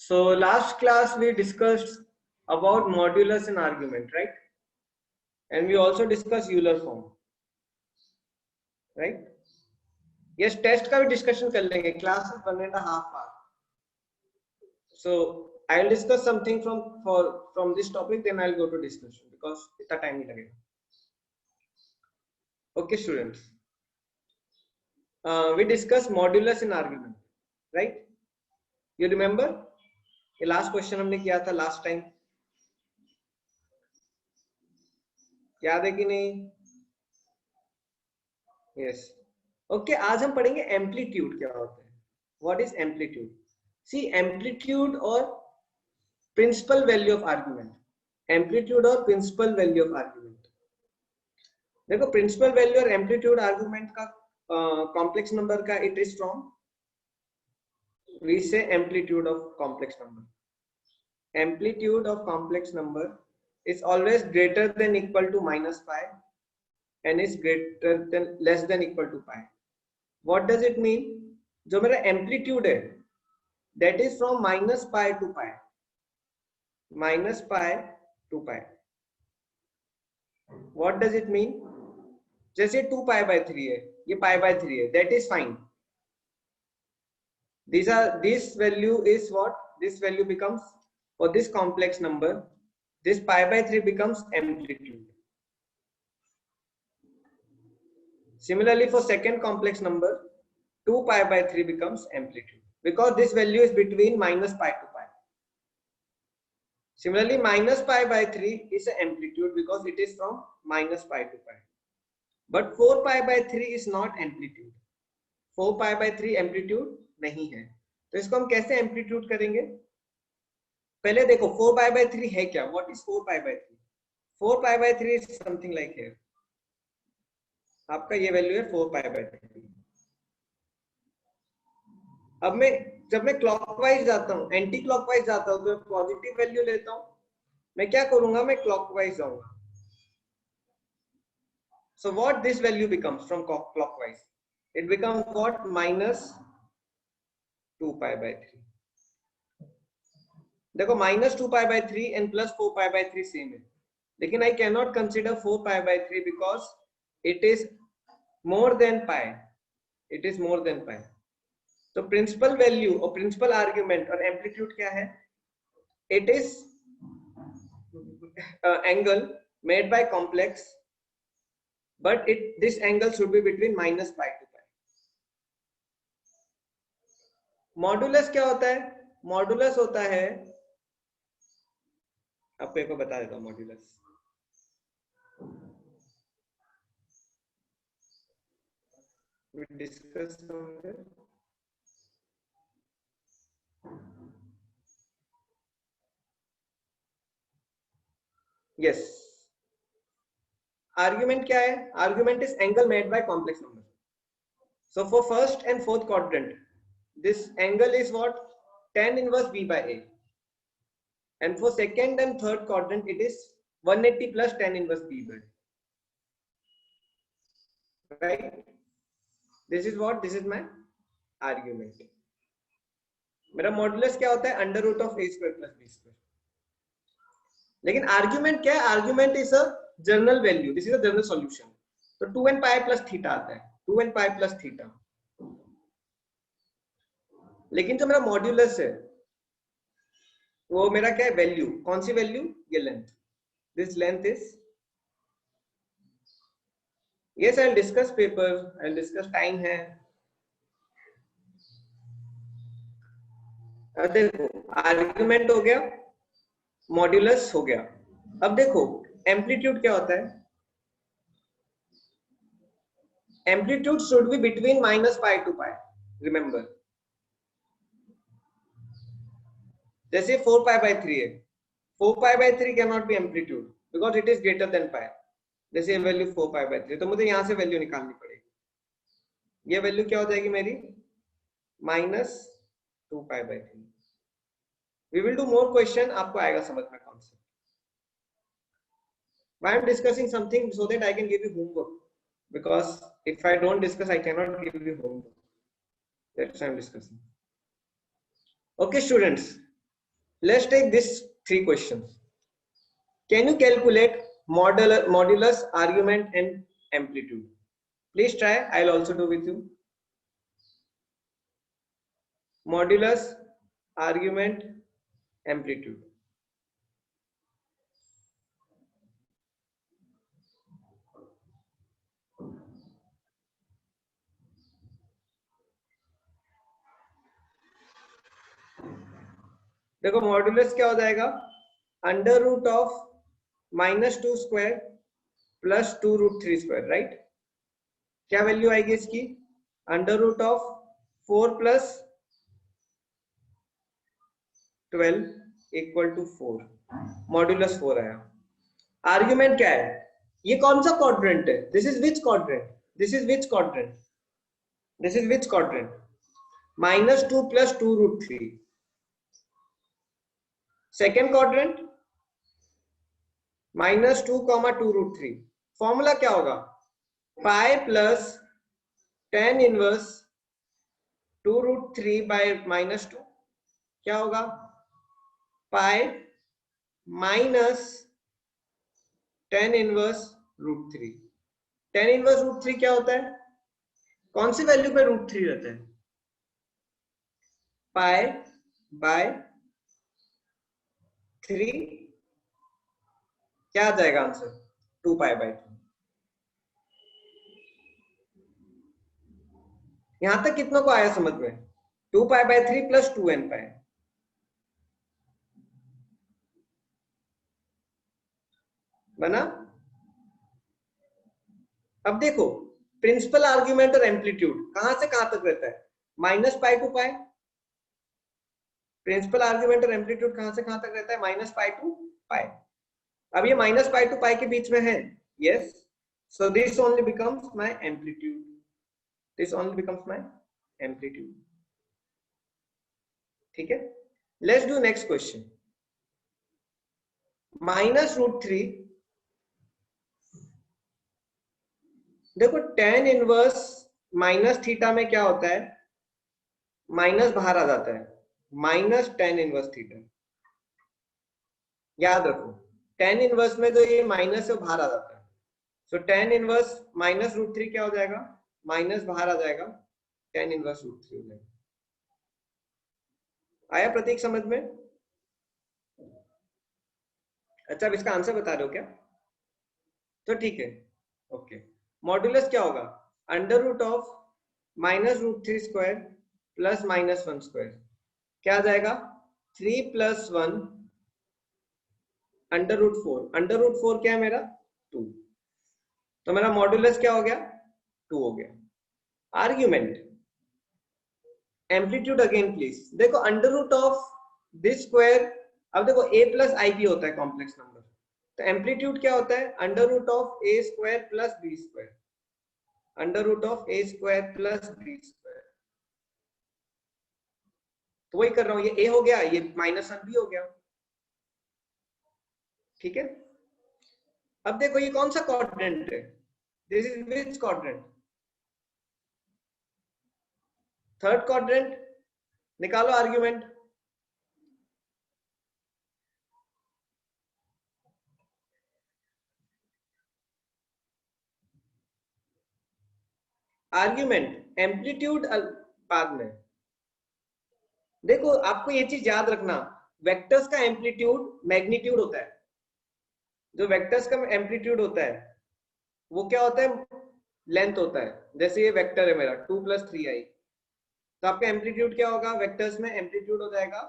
So last class we discussed about modulus and argument, right? And we also discussed Euler form, right? Yes, test का भी discussion कर लेंगे. Class is 1.5 hour. So I'll discuss something from this topic, then I'll go to discussion because इतना time नहीं लगेगा. Okay, students. We discussed modulus and argument, right? You remember? ये last question हमने किया था last time. याद है कि नहीं? Yes. Okay, आज हम पढ़ेंगे एम्पलीट्यूड क्या होता है. What is amplitude? See, amplitude और principal value of argument. Amplitude और principal value of argument. देखो, principal value और amplitude argument का complex number का it is from, we say amplitude of complex number. Amplitude of complex number is always greater than equal to minus pi and is greater than less than equal to pi. What does it mean? जो मेरा amplitude है, that is from minus pi to pi. Minus pi to pi. What does it mean? जैसे 2 pi by 3 है, ये pi by 3 है, that is fine. This value is what? This value becomes, for this complex number, this pi by 3 becomes amplitude. Similarly, for second complex number, 2 pi by 3 becomes amplitude because this value is between minus pi to pi. Similarly, minus pi by 3 is an amplitude because it is from minus pi to pi. But 4 pi by 3 is not amplitude. 4 pi by 3 amplitude नहीं है. तो इसको हम कैसे amplitude करेंगे? पहले देखो 4 pi by 3 है क्या? What is 4 pi by 3? 4 pi by 3 is something like here. आपका ये वैल्यू है 4 pi by 3. अब जब मैं क्लॉकवाइज जाता हूँ, एंटी क्लॉकवाइज जाता हूँ, तो मैं पॉजिटिव वैल्यू लेता हूँ. मैं क्या करूंगा? मैं क्लॉकवाइज जाऊंगा. So what this value becomes from clockwise? It becomes what? Minus 2 pi by 3. देखो minus 2 pi by 3 and plus 4 pi by 3 same है. लेकिन I cannot consider 4 pi by 3 because it is more than pi. It is more than pi. तो principal value और principal argument और amplitude क्या है? It is angle made by complex, but this angle should be between minus pi to pi. Modulus क्या होता है? Modulus होता है, आपको एक बार बता देता हूँ modulus. We discussed somewhere. Yes. Argument क्या है? Argument is angle made by complex number. So for first and fourth quadrant, this angle is what? Tan inverse b by a. And for second and third quadrant, it is 180 plus tan inverse b by a. Right? This is what? This is my argument. मेरा modulus क्या होता है? Under root of a square plus b square. लेकिन argument क्या है? Argument is a general value. This is a general solution. तो 2n pi plus theta आता है. 2n pi plus theta. लेकिन जो मेरा मॉड्यूलस है वो मेरा क्या है? वैल्यू. कौन सी वैल्यू? ये length. This length is, yes, I will discuss paper, I will discuss, time है. देखो, आर्ग्यूमेंट हो गया, मॉड्यूलस हो गया. अब देखो एम्पलीट्यूड क्या होता है? Amplitude should be between minus pi to pi. Remember, जैसे 4 पाई बाय 3 है, 4 pi by 3 can not be amplitude because it is greater than pi. जैसे ये वैल्यू 4 पाई बाय 3, तो मुझे यहां से वैल्यू निकालनी पड़ेगी. ये वैल्यू क्या हो जाएगी मेरी? Minus 2 pi by 3. We will do more question, आपको आएगा समझ में concept. Why I'm discussing something so that I can give you homework, because if I don't discuss I cannot give you homework. That's why I'm discussing. Okay students, Let's take this 3 questions. Can you calculate modulus, argument, and amplitude? Please try. I'll also do with you. Modulus, argument, amplitude. देखो modulus क्या हो जाएगा, under root of -2 square plus 2 root 3 square, right? क्या value आएगी इसकी? Under root of 4 plus 12 equal to 4, modulus 4 आया। Argument क्या है? ये कौन सा क्वाड्रेंट है? This is which quadrant? This is which quadrant? This is which quadrant? -2 plus 2 root 3, second quadrant -2, 2 root 3। Formula क्या होगा? Pi plus tan inverse 2 root 3 by -2 क्या होगा? Pi minus tan inverse root 3। tan inverse root 3 क्या होता है? कौन सी value पे root 3 रहता है? पाई बाय 3, क्या आ जाएगा आंसर? 2 pi by 3। यहां तक कितनों को आया समझ में? 2 पाई बाय 3 प्लस 2n पाई। बना? अब देखो प्रिंसिपल आर्ग्यूमेंट और एम्पलीट्यूड कहां से कहां तक रहता है? -पाई टू पाई। प्रिंसिपल आर्ग्यूमेंट और एम्पलीट्यूड कहां से कहां तक रहता है? -पाई टू पाई। अब ये -पाई टू पाई के बीच में है, yes, so this only becomes my amplitude, this only becomes my amplitude. ठीक है, लेट्स डू नेक्स्ट क्वेश्चन। -√3, देखो tan इनवर्स माइनस थीटा में क्या होता है? माइनस बाहर आ जाता है, माइनस tan इनवर्स थीटा। याद रखो tan इनवर्स में जो ये माइनस है वो बाहर आ जाता है, सो tan इनवर्स -√3 क्या हो जाएगा? माइनस बाहर आ जाएगा, tan इनवर्स √3 हो जाएगा। आया प्रतीक समझ में? अच्छा, अब इसका आंसर बता रहे हो क्या? तो ठीक है, ओके। मॉड्यूलस क्या होगा? Under root of -√3 square plus -1 square, क्या आ जाएगा? 3 + 1 √4। √4 क्या है मेरा? 2। तो मेरा मॉड्यूलस क्या हो गया? 2 हो गया। Argument, amplitude again please. देखो under root of this square, अब देखो a + ib होता है कॉम्प्लेक्स नंबर, तो एम्पलीट्यूड क्या होता है? Under root of a square plus b square, under root of a square plus b square. तो वही कर रहा हूं, ये a हो गया, ये -1b हो गया। ठीक है, अब देखो ये कौन सा क्वाड्रेंट है? This is which quadrant? Third quadrant. निकालो आर्ग्यूमेंट। आर्ग्यूमेंट एम्पलीट्यूड बाद में। देखो आपको ये चीज याद रखना, वेक्टर्स का एम्पलीट्यूड मैग्नीट्यूड होता है। जो वेक्टर्स का एम्पलीट्यूड होता है वो क्या होता है? लेंथ होता है। जैसे ये वेक्टर है मेरा 2 + 3i, तो आपका एम्पलीट्यूड क्या होगा? वेक्टर्स में एम्पलीट्यूड हो जाएगा,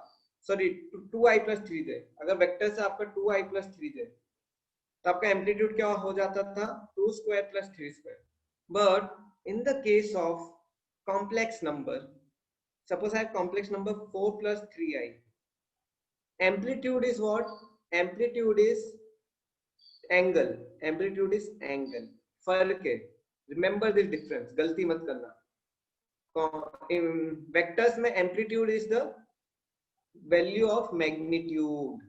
सॉरी 2i + 3j। अगर वेक्टर से आपका 2i + 3j, तो आपका एम्पलीट्यूड क्या हो जाता था? 2 square + 3 square. But in the case of complex number, suppose I have complex number 4 + 3i, amplitude is what? Amplitude is angle, amplitude is angle। फर्क है, remember this difference, गलती मत करना। in vectors में amplitude is the value of magnitude,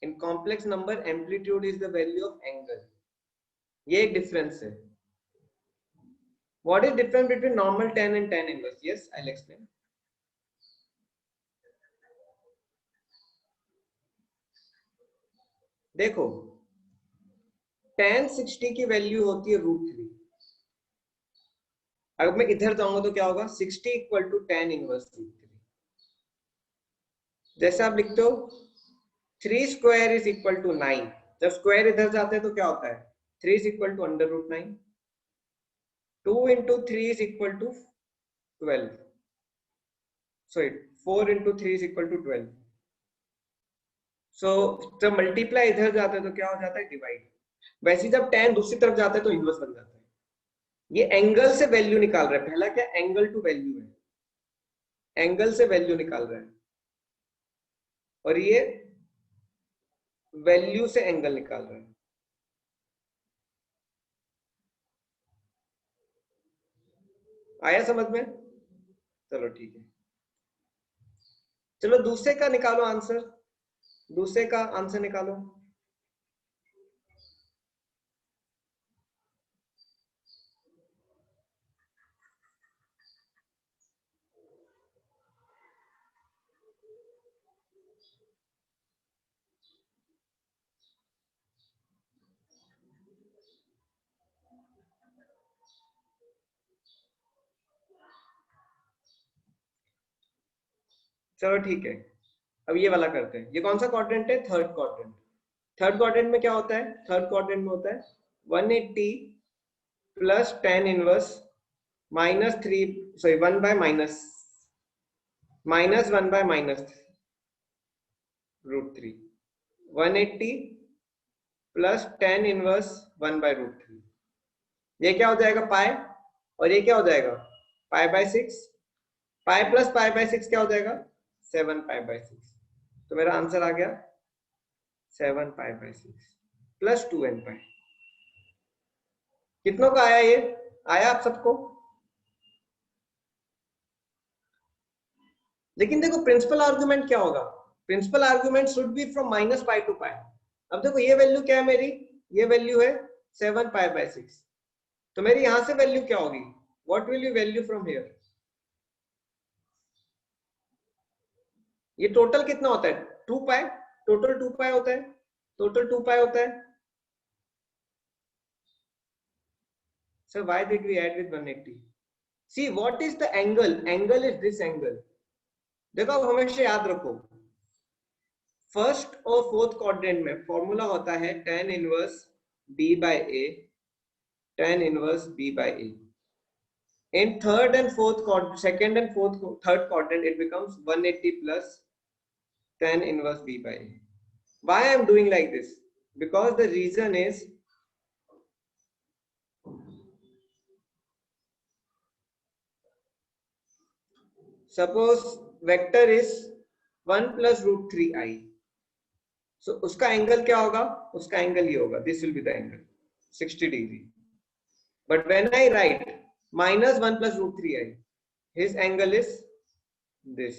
in complex number amplitude is the value of angle। ये एक difference है। What is difference between normal tan and tan inverse? Yes, I'll explain. देखो tan 60 की value होती है √3। अगर मैं इधर जाऊंगा तो क्या होगा, 60 इक्वल टू tan इनवर्स √3। जैसे आप लिखते हो 3 स्क्वायर इज इक्वल टू 9, जब स्क्वायर इधर जाते हैं तो क्या होता है, 3 is equal to √9। 2 into 3 is equal to 12, sorry 4 into 3 is equal to 12। So जब मल्टीप्लाई इधर जाता है तो क्या हो जाता है, डिवाइड। वैसे ही जब tan दूसरी तरफ जाता है तो इनवर्स बन जाता है। ये एंगल से वैल्यू निकाल रहा है, पहला क्या एंगल टू वैल्यू है, एंगल से वैल्यू निकाल रहा है, और ये वैल्यू से एंगल निकाल रहा है। आया समझ में? चलो ठीक है, चलो दूसरे का निकालो आंसर, दूसरे का आंसर निकालो। चलो ठीक है, अब ये वाला करते हैं। ये कौन सा क्वाड्रेंट है, थर्ड क्वाड्रेंट। थर्ड क्वाड्रेंट में क्या होता है, थर्ड क्वाड्रेंट में होता है 180 plus tan inverse -3, sorry 1 by -1 by √3। 180 plus tan inverse 1 by √3, ये क्या हो जाएगा पाई, और ये क्या हो जाएगा pi by 6। Pi plus pi bye 6 क्या हो जाएगा, 7 पाई बाय 6। तो मेरा आंसर आ गया 7 पाई बाय 6 प्लस 2n पाई। कितनों का आया, ये आया आप सबको? लेकिन देखो प्रिंसिपल आर्गुमेंट क्या होगा, principal argument should be from -pi to pi. अब देखो ये वैल्यू क्या है मेरी, ये वैल्यू है 7 पाई बाय 6, तो मेरी यहां से वैल्यू क्या होगी, what will you value from here. ये टोटल कितना होता है 2 पाई, टोटल 2 पाई होता है, टोटल 2 पाई होता है। Sir why did we add with 180? See what is the angle, angle is this angle। देखो अब हमेशा याद रखो, फर्स्ट और फोर्थ क्वाड्रेंट में फॉर्मूला होता है tan inverse b by a, tan inverse b by a। In third and fourth quadrant, second and fourth, third quadrant, it becomes 180 plus tan inverse b by a। Why I am doing like this? Because the reason is, suppose vector is 1 plus √3i, so उसका angle क्या होगा, उसका angle ये होगा, this will be the angle 60 degree। But when I write -1 plus √3i, his angle is this।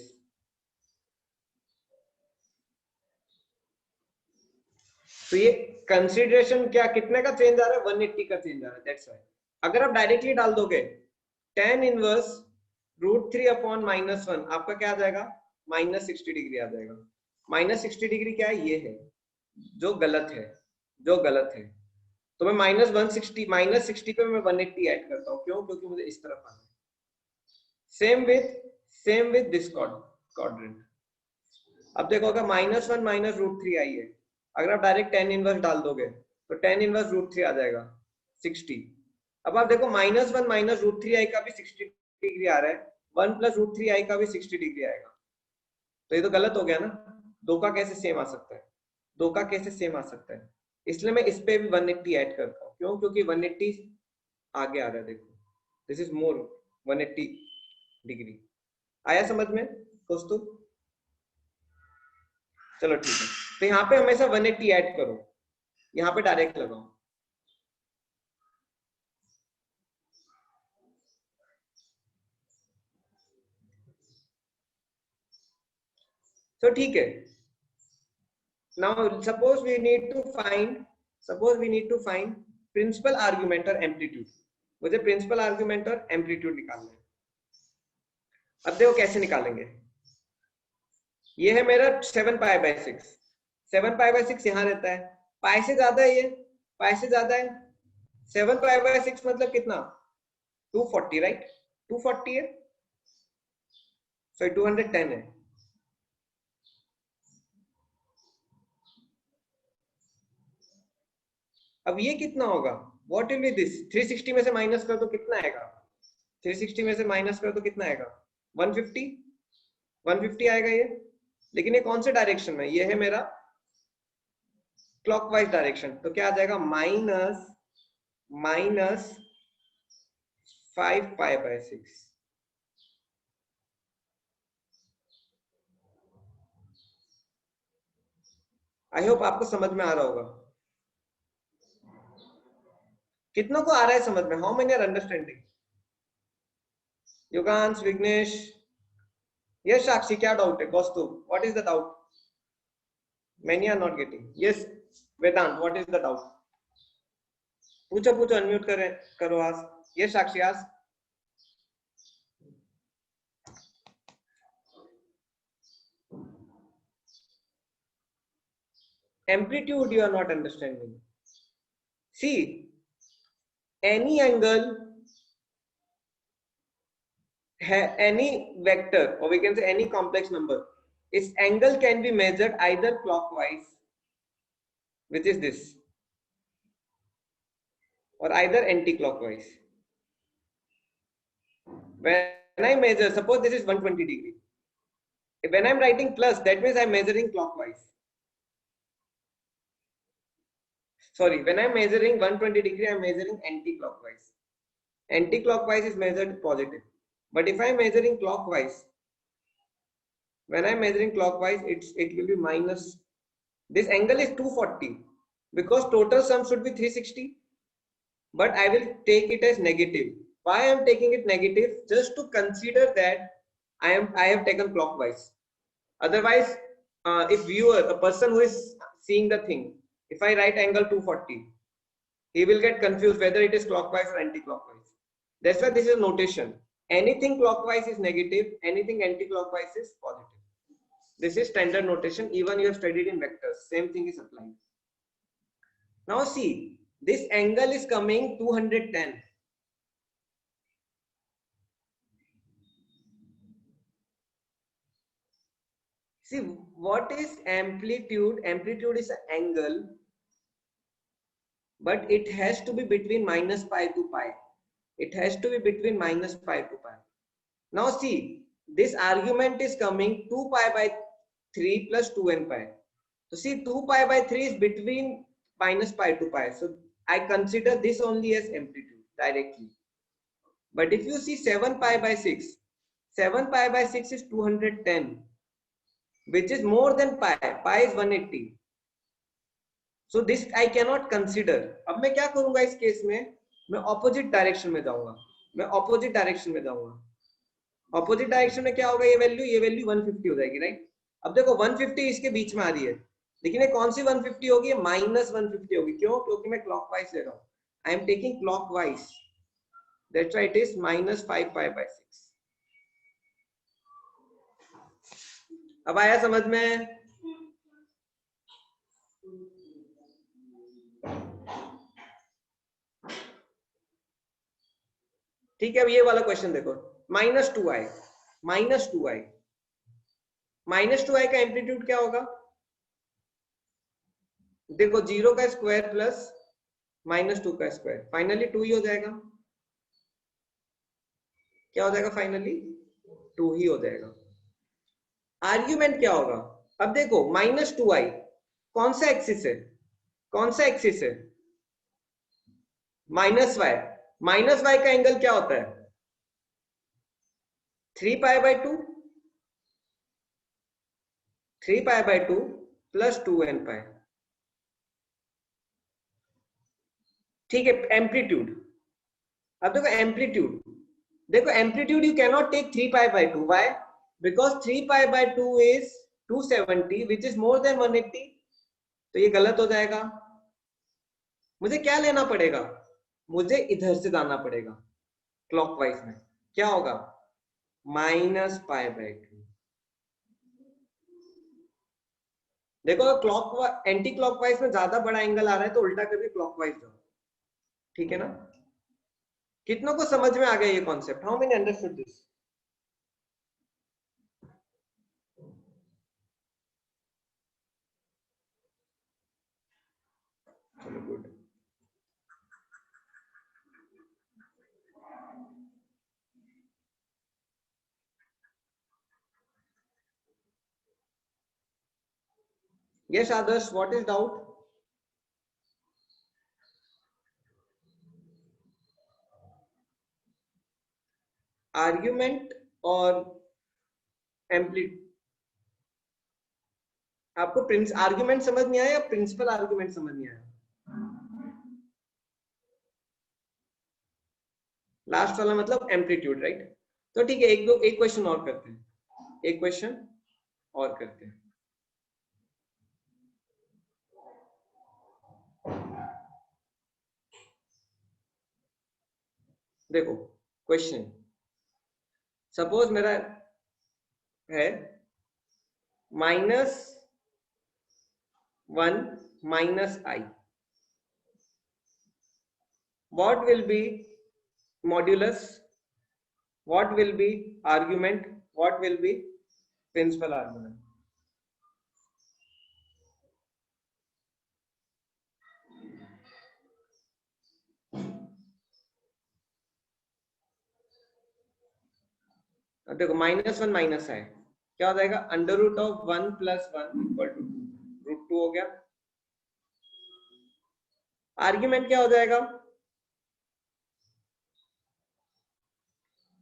तो ये consideration क्या, कितने का चेंज आ रहा है, 180 का चेंज आ रहा है, दैट्स व्हाई। अगर आप डायरेक्टली डाल दोगे tan इनवर्स √3 अपॉन -1, आपका क्या आ जाएगा, -60 डिग्री आ जाएगा। -60 डिग्री क्या है, ये है जो गलत है, जो गलत है। तो मैं -60 पे मैं 180 ऐड करता हूँ, क्यों, क्योंकि मुझे इस तरफ आना है। Same with this quadrant. अब देखो अगर -1 माइनस √3 आई है, अगर आप डायरेक्ट tan इनवर्स डाल दोगे तो tan इनवर्स √3 आ जाएगा 60। अब आप देखो -1 माइनस √3i का भी 60 डिग्री आ रहा है, 1 प्लस √3i का भी 60 डिग्री आएगा, तो ये तो गलत हो गया ना। दो का कैसे सेम आ सकता है, दो का कैसे सेम आ सकता है, इसलिए मैं इस पे भी 180 ऐड करता हूँ, क्यों, क्योंकि 180 आगे आ रहा है, देखो दिस इज मोर 180 डिग्री। आया समझ में दोस्तों? चलो ठीक है, तो यहाँ पे हमेशा 180 ऐड करो, यहाँ पे डायरेक्ट लगाओ। तो ठीक है, now suppose we need to find principal argument और एम्पलीट्यूड। मुझे प्रिंसिपल आर्गुमेंट और एम्पलीट्यूड निकालना है। अब देखो कैसे निकालेंगे, ये है मेरा 7 पाई बाय 6, 7 पाई बाय 6 यहाँ रहता है, पाई से ज्यादा है, ये पाई से ज्यादा है। 7 पाई/6 मतलब कितना? 240, राइट? 240 है, सॉरी 210 है। अब ये कितना होगा? What will be this? 360 में से माइनस कर तो कितना आएगा? 360 में से माइनस कर तो कितना आएगा? 150, 150 आएगा ये। लेकिन ये कौन से डायरेक्शन में? ये है मेरा क्लॉकवाइज डायरेक्शन, तो क्या आ जाएगा? माइनस 5 पाई/6। आई होप आपको समझ में आ रहा होगा। कितनों को आ रहा है समझ में? How many are understanding? Yugansh, Vighnesh, yes Sakshi, क्या डाउट है? Kaustubh, what is the doubt? Many are not getting. Yes, Vedant, what is the doubt? पूछो पूछो, अनम्यूट करो आज। Yes, साक्षी आज। Amplitude you are not understanding. See, any angle, any vector, or we can say any complex number, its angle can be measured either clockwise, which is this, or either anti-clockwise. When I measure, suppose this is 120 degree. When I'm writing plus, that means I'm measuring clockwise. Sorry, when I'm measuring 120 degree, I'm measuring anti-clockwise. Anti-clockwise is measured positive. But if I'm measuring clockwise, when I'm measuring clockwise, it will be minus. This angle is 240 because total sum should be 360. But I will take it as negative. Why I'm taking it negative? Just to consider that I have taken clockwise. Otherwise, if viewer, a person who is seeing the thing, if I write angle 240, he will get confused whether it is clockwise or anti-clockwise. That's why this is notation. Anything clockwise is negative, anything anti-clockwise is positive. This is standard notation. Even you have studied in vectors, same thing is applied. Now see, this angle is coming 210. See, what is amplitude? Amplitude is an angle, but it has to be between minus pi to pi. It has to be between minus pi to pi. Now see, this argument is coming 2 pi/3 plus 2n pi. So see, 2 pi/3 is between minus pi to pi. So I consider this only as amplitude directly. But if you see 7 pi/6, 7 pi/6 is 210, which is more than pi. Pi is 180. So this I cannot consider. अब मैं क्या करूंगा इस case में? मैं opposite direction में जाऊंगा. Opposite direction में क्या होगा? ये वैल्यू 150 हो जाएगी, राइट? अब देखो 150 इसके बीच में आ रही है, लेकिन ये कौन सी 150 होगी? माइनस 150 होगी. क्यों? क्योंकि मैं क्लॉकवाइज ले रहा हूँ. I am taking clockwise. That's why it is minus 5 pi/6. अब आया समझ में? ठीक है, अब ये वाला क्वेश्चन देखो. -2i का एम्पलीट्यूड क्या होगा? देखो 0 का स्क्वायर प्लस -2 का स्क्वायर, फाइनली 2 ही हो जाएगा. क्या हो जाएगा? फाइनली 2 ही हो जाएगा. आर्ग्यूमेंट क्या होगा? अब देखो -2i कौन सा एक्सिस है? -y का एंगल क्या होता है? 3 pi/2 प्लस 2n pi. ठीक है. एम्पलीट्यूड, अब देखो amplitude you cannot take 3 pi/2. Why? Because 3 pi/2 is 270 which is more than 180. तो ये गलत हो जाएगा. मुझे क्या लेना पड़ेगा? मुझे इधर से जाना पड़ेगा क्लॉकवाइज में. क्या होगा? -pi/2. देखो क्लॉक एंटी क्लॉकवाइज में ज्यादा बड़ा एंगल आ रहा है तो उल्टा करके क्लॉकवाइज जाओ, ठीक है ना? कितनों को समझ में आ गया ये concept? How many understood this? चलो good. Yes Adarsh, what is doubt? Argument और एम्पलीट्यूड, आपको प्रिंस आर्ग्यूमेंट समझ नहीं आया या प्रिंसिपल आर्ग्यूमेंट समझ नहीं आया? लास्ट वाला मतलब एम्पलीट्यूड, राइट? तो ठीक है, एक क्वेश्चन और करते हैं, एक क्वेश्चन और करते हैं। देखो क्वेश्चन, सपोज मेरा है -1 -i, what will be modulus, what will be argument, what will be principal argument? देखो -1 माइनस है, क्या हो जाएगा? √1 + 1 = 2, √2 हो गया। आर्ग्यूमेंट क्या हो जाएगा?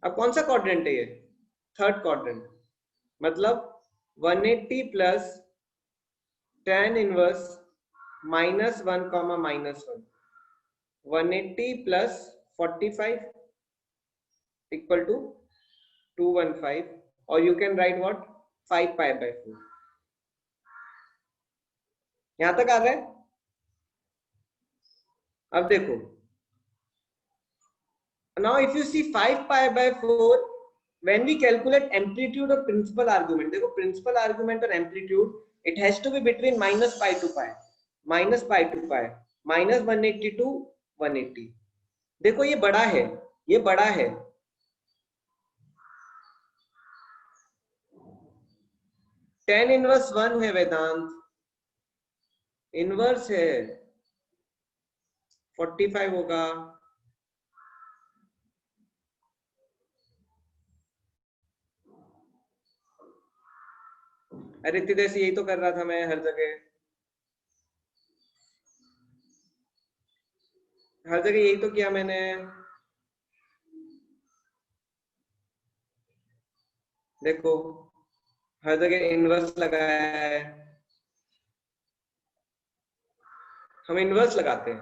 अब कौन सा क्वाड्रेंट है ये? थर्ड क्वाड्रेंट, मतलब 180 plus tan inverse -1, -1, 180 plus 45 equal to 215, और यू कैन राइट व्हाट 5π/4। यहां तक आ रहा है? अब देखो, now if you see 5π/4, when we calculate amplitude or principal argument, देखो principal argument और amplitude, it has to be between -π to π, -π to π, -180 to 180। देखो ये बड़ा है, ये बड़ा है, tan इनवर्स 1 है वेदांत, इनवर्स है 45 होगा। अरे इतनी देर से यही तो कर रहा था मैं हर जगह, हर जगह यही तो किया मैंने। देखो हर जगह इनवर्स लगाया है, हम इनवर्स लगाते हैं,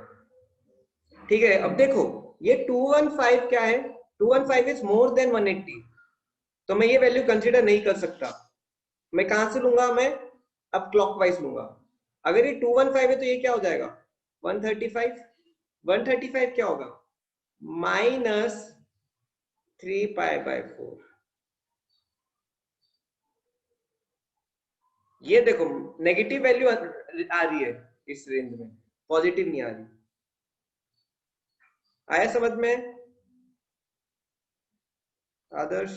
ठीक है? अब देखो ये 215 क्या है? 215 इज मोर देन 180, तो मैं ये वैल्यू कंसीडर नहीं कर सकता। मैं कहां से लूंगा? मैं अब क्लॉकवाइज लूंगा। अगर ये 215 है तो ये क्या हो जाएगा? 135। 135 क्या होगा? -3π/4। ये देखो नेगेटिव वैल्यू आ रही है इस रेंज में, पॉजिटिव नहीं आ रही। आया समझ में Adarsh?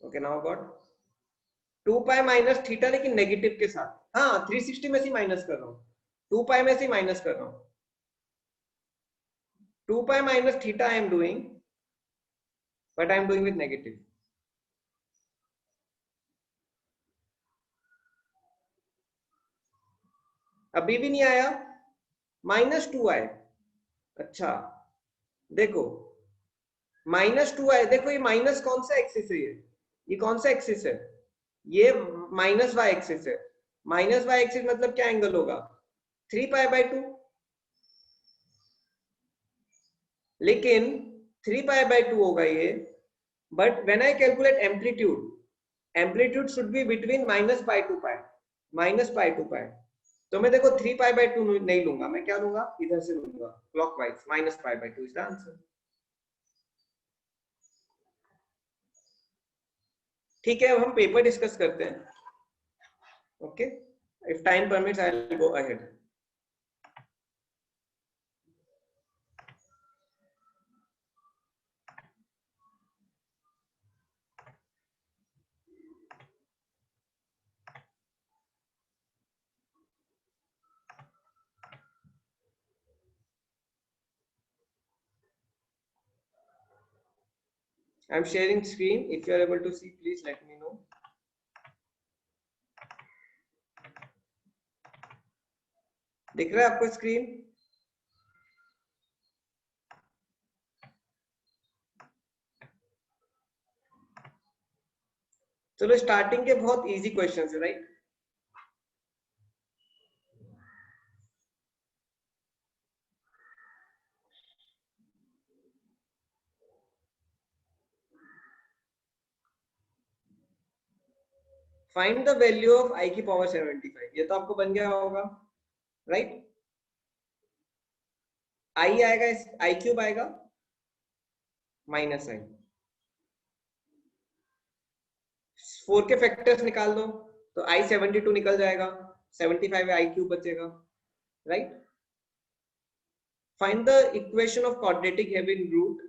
Okay now got 2π minus theta, लेकिन नेगेटिव के साथ। हाँ 360 में से माइनस कर रहा हूँ, 2π में से माइनस कर रहा हूँ। 2π minus theta I am doing, but I am doing with negative. अभी भी नहीं आया? -2i। अच्छा देखो -2i, देखो ये माइनस कौन सा एक्सिस है? ये कौन सा एक्सिस है? ये -y एक्सिस है। -y एक्सिस मतलब क्या एंगल होगा? 3π/2। लेकिन 3π/2 होगा ये, but when I calculate amplitude, amplitude should be between -π to π, -π to π। तो मैं देखो 3π/2 नहीं लूंगा, मैं क्या लूंगा? इधर से लूंगा क्लॉकवाइज, -π/2 इज द आंसर। ठीक है, अब हम पेपर डिस्कस करते हैं। Okay, if time permits, I'll go ahead. I'm sharing screen. If you are able to see, please let me know. दिख रहा है आपको स्क्रीन? चलो स्टार्टिंग के बहुत इजी क्वेश्चंस है, right? Find the value of i की पावर 75. ये तो आपको बन गया होगा, राइट? आई आएगा, आई क्यूब आएगा माइनस आई, 4 के फैक्टर्स निकाल दो तो आई 72 निकल जाएगा, 75 आई क्यूब बचेगा, right? Find the equation of quadratic have in root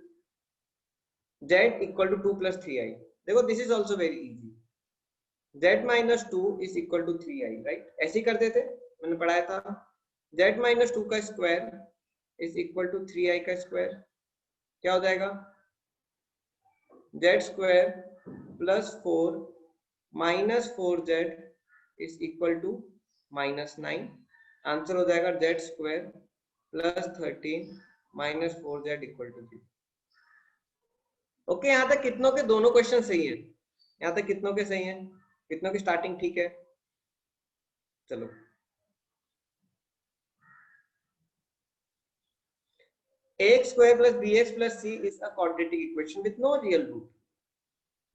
z equal to 2 plus 3i. देखो this is also very easy. z minus 2 is equal to 3i, right? ऐसे ही करते थे, मैंने पढ़ाया था. z माइनस 2 का square is equal to 3i का स्क्वायर. क्या हो जाएगा? z square plus 4 minus 4z is equal to minus 9. Answer हो जाएगा z square plus 13 minus 4z equal to 3. Okay, यहाँ तक कितनों के दोनों क्वेश्चन सही है? यहाँ तक कितनों के सही है? कितनों की स्टार्टिंग ठीक है? चलो, ax square plus bx plus c is a quadratic equation with no real root.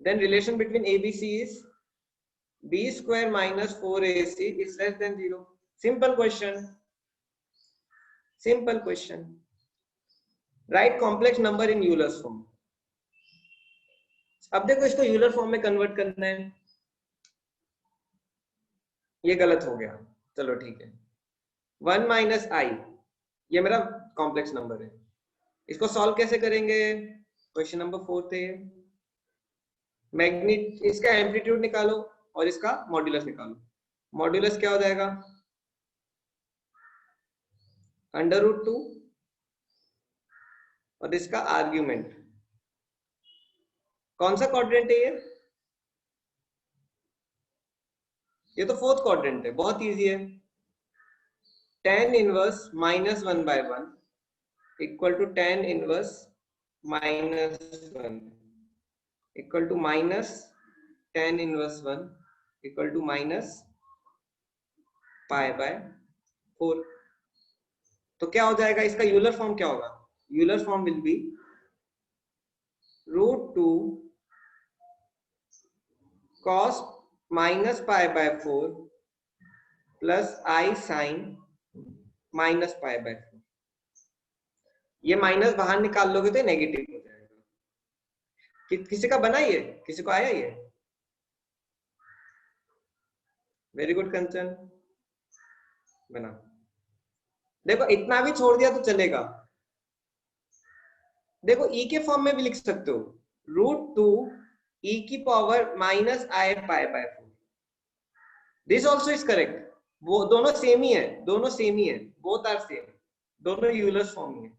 Then relation between abc is b square minus 4ac is less than 0. Simple question. Simple question. Write complex number in Euler's form. अब देखो इसको Euler form में convert करना है. ये गलत हो गया, चलो ठीक है. 1 माइनस आई, ये मेरा कॉम्प्लेक्स नंबर है. इसको सॉल्व कैसे करेंगे? क्वेश्चन नंबर 4 थे. मैग्नीट, इसका एम्पलीट्यूड निकालो और इसका मॉड्यूलस निकालो. मॉड्यूलस क्या हो जाएगा? अंडर रूट 2 और इसका आर्ग्यूमेंट. कौन सा क्वाड्रेंट है ये तो फोर्थ क्वाड्रेंट है, बहुत इजी है. tan inverse minus 1 by 1 equal to tan inverse minus 1 equal to minus tan inverse 1 equal to minus pi by 4. तो क्या हो जाएगा? इसका यूलर फॉर्म क्या होगा? Euler form will be root 2 cos minus pi by 4 plus I sine minus pi by 4. ये minus बाहर निकाल लोगे तो नेगेटिव हो जाएगा. किसी का बना ये? किसी को आया ये? वेरी गुड कंचन, बना. देखो इतना भी छोड़ दिया तो चलेगा. देखो ई के फॉर्म में भी लिख सकते हो, रूट 2 ई की power minus I pi by 4. This also is correct. वो दोनों सेम ही है, दोनों सेम ही है, बोथ आर सेम, दोनों यूलर्स फॉर्म में.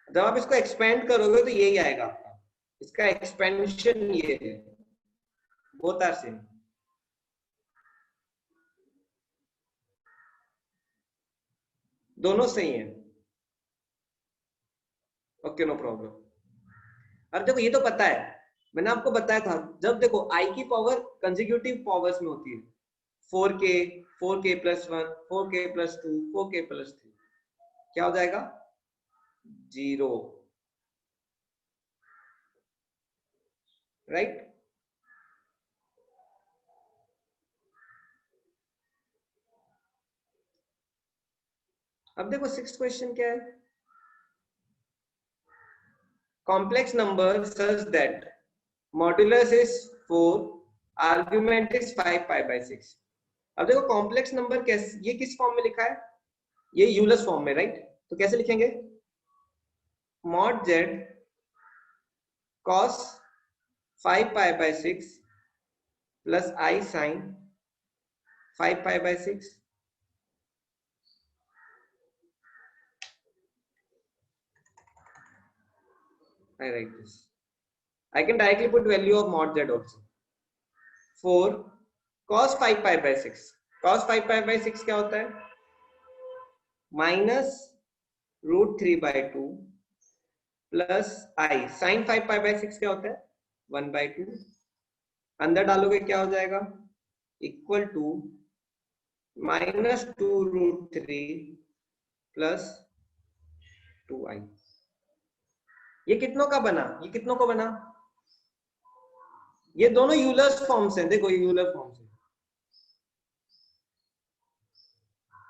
जब आप इसको एक्सपेंड करोगे तो यही आएगा आपका. इसका एक्सपेंशन ये है, बोथ आर सेम. दोनों सही हैं. Okay, no problem. अब देखो ये तो पता है, मैंने आपको बताया था. जब देखो आई की पावर कंसेक्यूटिव पावर्स में होती है, 4k, 4k plus 1, 4k plus 2, 4k plus 3, क्या हो जाएगा? 0, राइट? अब देखो 6th क्वेश्चन क्या है? Complex number such that modulus is 4 argument is 5π/6। अब देखो कॉम्प्लेक्स नंबर कैसे, ये किस फॉर्म में लिखा है, ये यूलर फॉर्म में, राइट? तो कैसे लिखेंगे, mod z cos 5π/6 plus I sin 5π/6। I write this. I can directly put value of mod z also. 4 cos 5π/6, cos 5π/6 क्या होता है, -√3/2 प्लस I sin 5π/6 क्या होता है, 1/2। अंदर डालोगे क्या हो जाएगा, इक्वल टू -2√3 प्लस 2I। ये कितनों का बना, ये कितनों को बना, ये दोनों यूलर फॉर्म्स हैं, देखो ये यूलर फॉर्म्स है।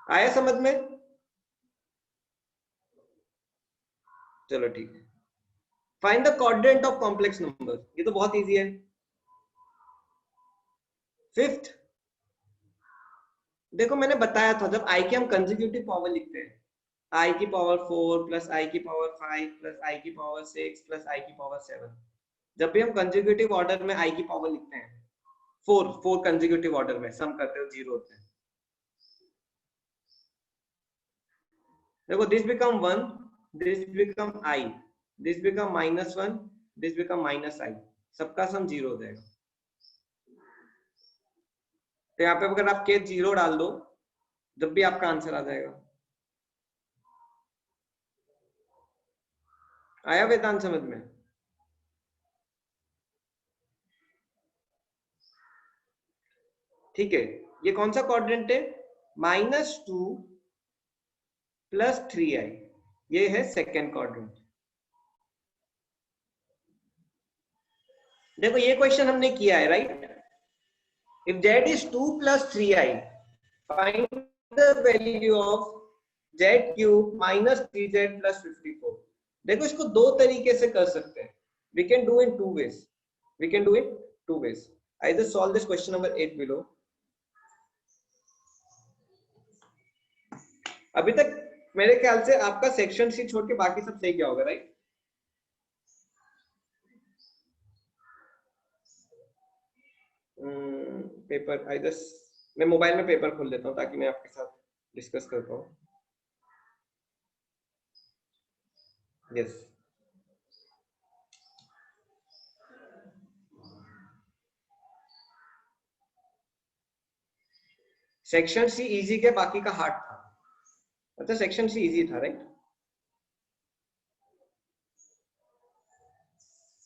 आया समझ में? चलो ठीक है। Find the coordinate of complex number, ये तो बहुत इजी है। फिफ्थ, देखो मैंने बताया था जब आई की हम कंसेक्यूटिव पावर लिखते हैं, आई की पावर 4 प्लस आई की पावर 5 प्लस आई की पावर 6 प्लस आई की पावर 7, जब भी हम कंसेक्यूटिव ऑर्डर में आई की पावर लिखते हैं, फोर कंसेक्यूटिव ऑर्डर में सम करते हो 0 होते हैं। देखो this become 1, this become I, this become -1, this become -I, सबका सम 0 हो जाएगा। तो यहाँ पे अगर आप के 0 डाल दो, जब भी आपका आंसर आ जाएगा। आया वेदांत समझ में? ठीक है, ये कौन सा क्वाड्रेंट है, -2 प्लस 3I, ये है सेकेंड क्वाड्रेंट। देखो ये क्वेश्चन हमने किया है, right? If z is 2 plus 3I, find the value of z cube minus 3z plus 54। देखो इसको दो तरीके से कर सकते हैं, we can do in two ways, we can do it two ways। either solve this question number 8 below। अभी तक मेरे ख्याल से आपका सेक्शन सी छोड़ के बाकी सब सही गया होगा, राइट? पेपर आई जस्ट, मैं मोबाइल में पेपर खोल लेता हूँ ताकि मैं आपके साथ डिस्कस कर पाऊँ। यस, सेक्शन सी इजी के बाकी का हार्ड था, मतलब सेक्शन सी इजी था, राइट?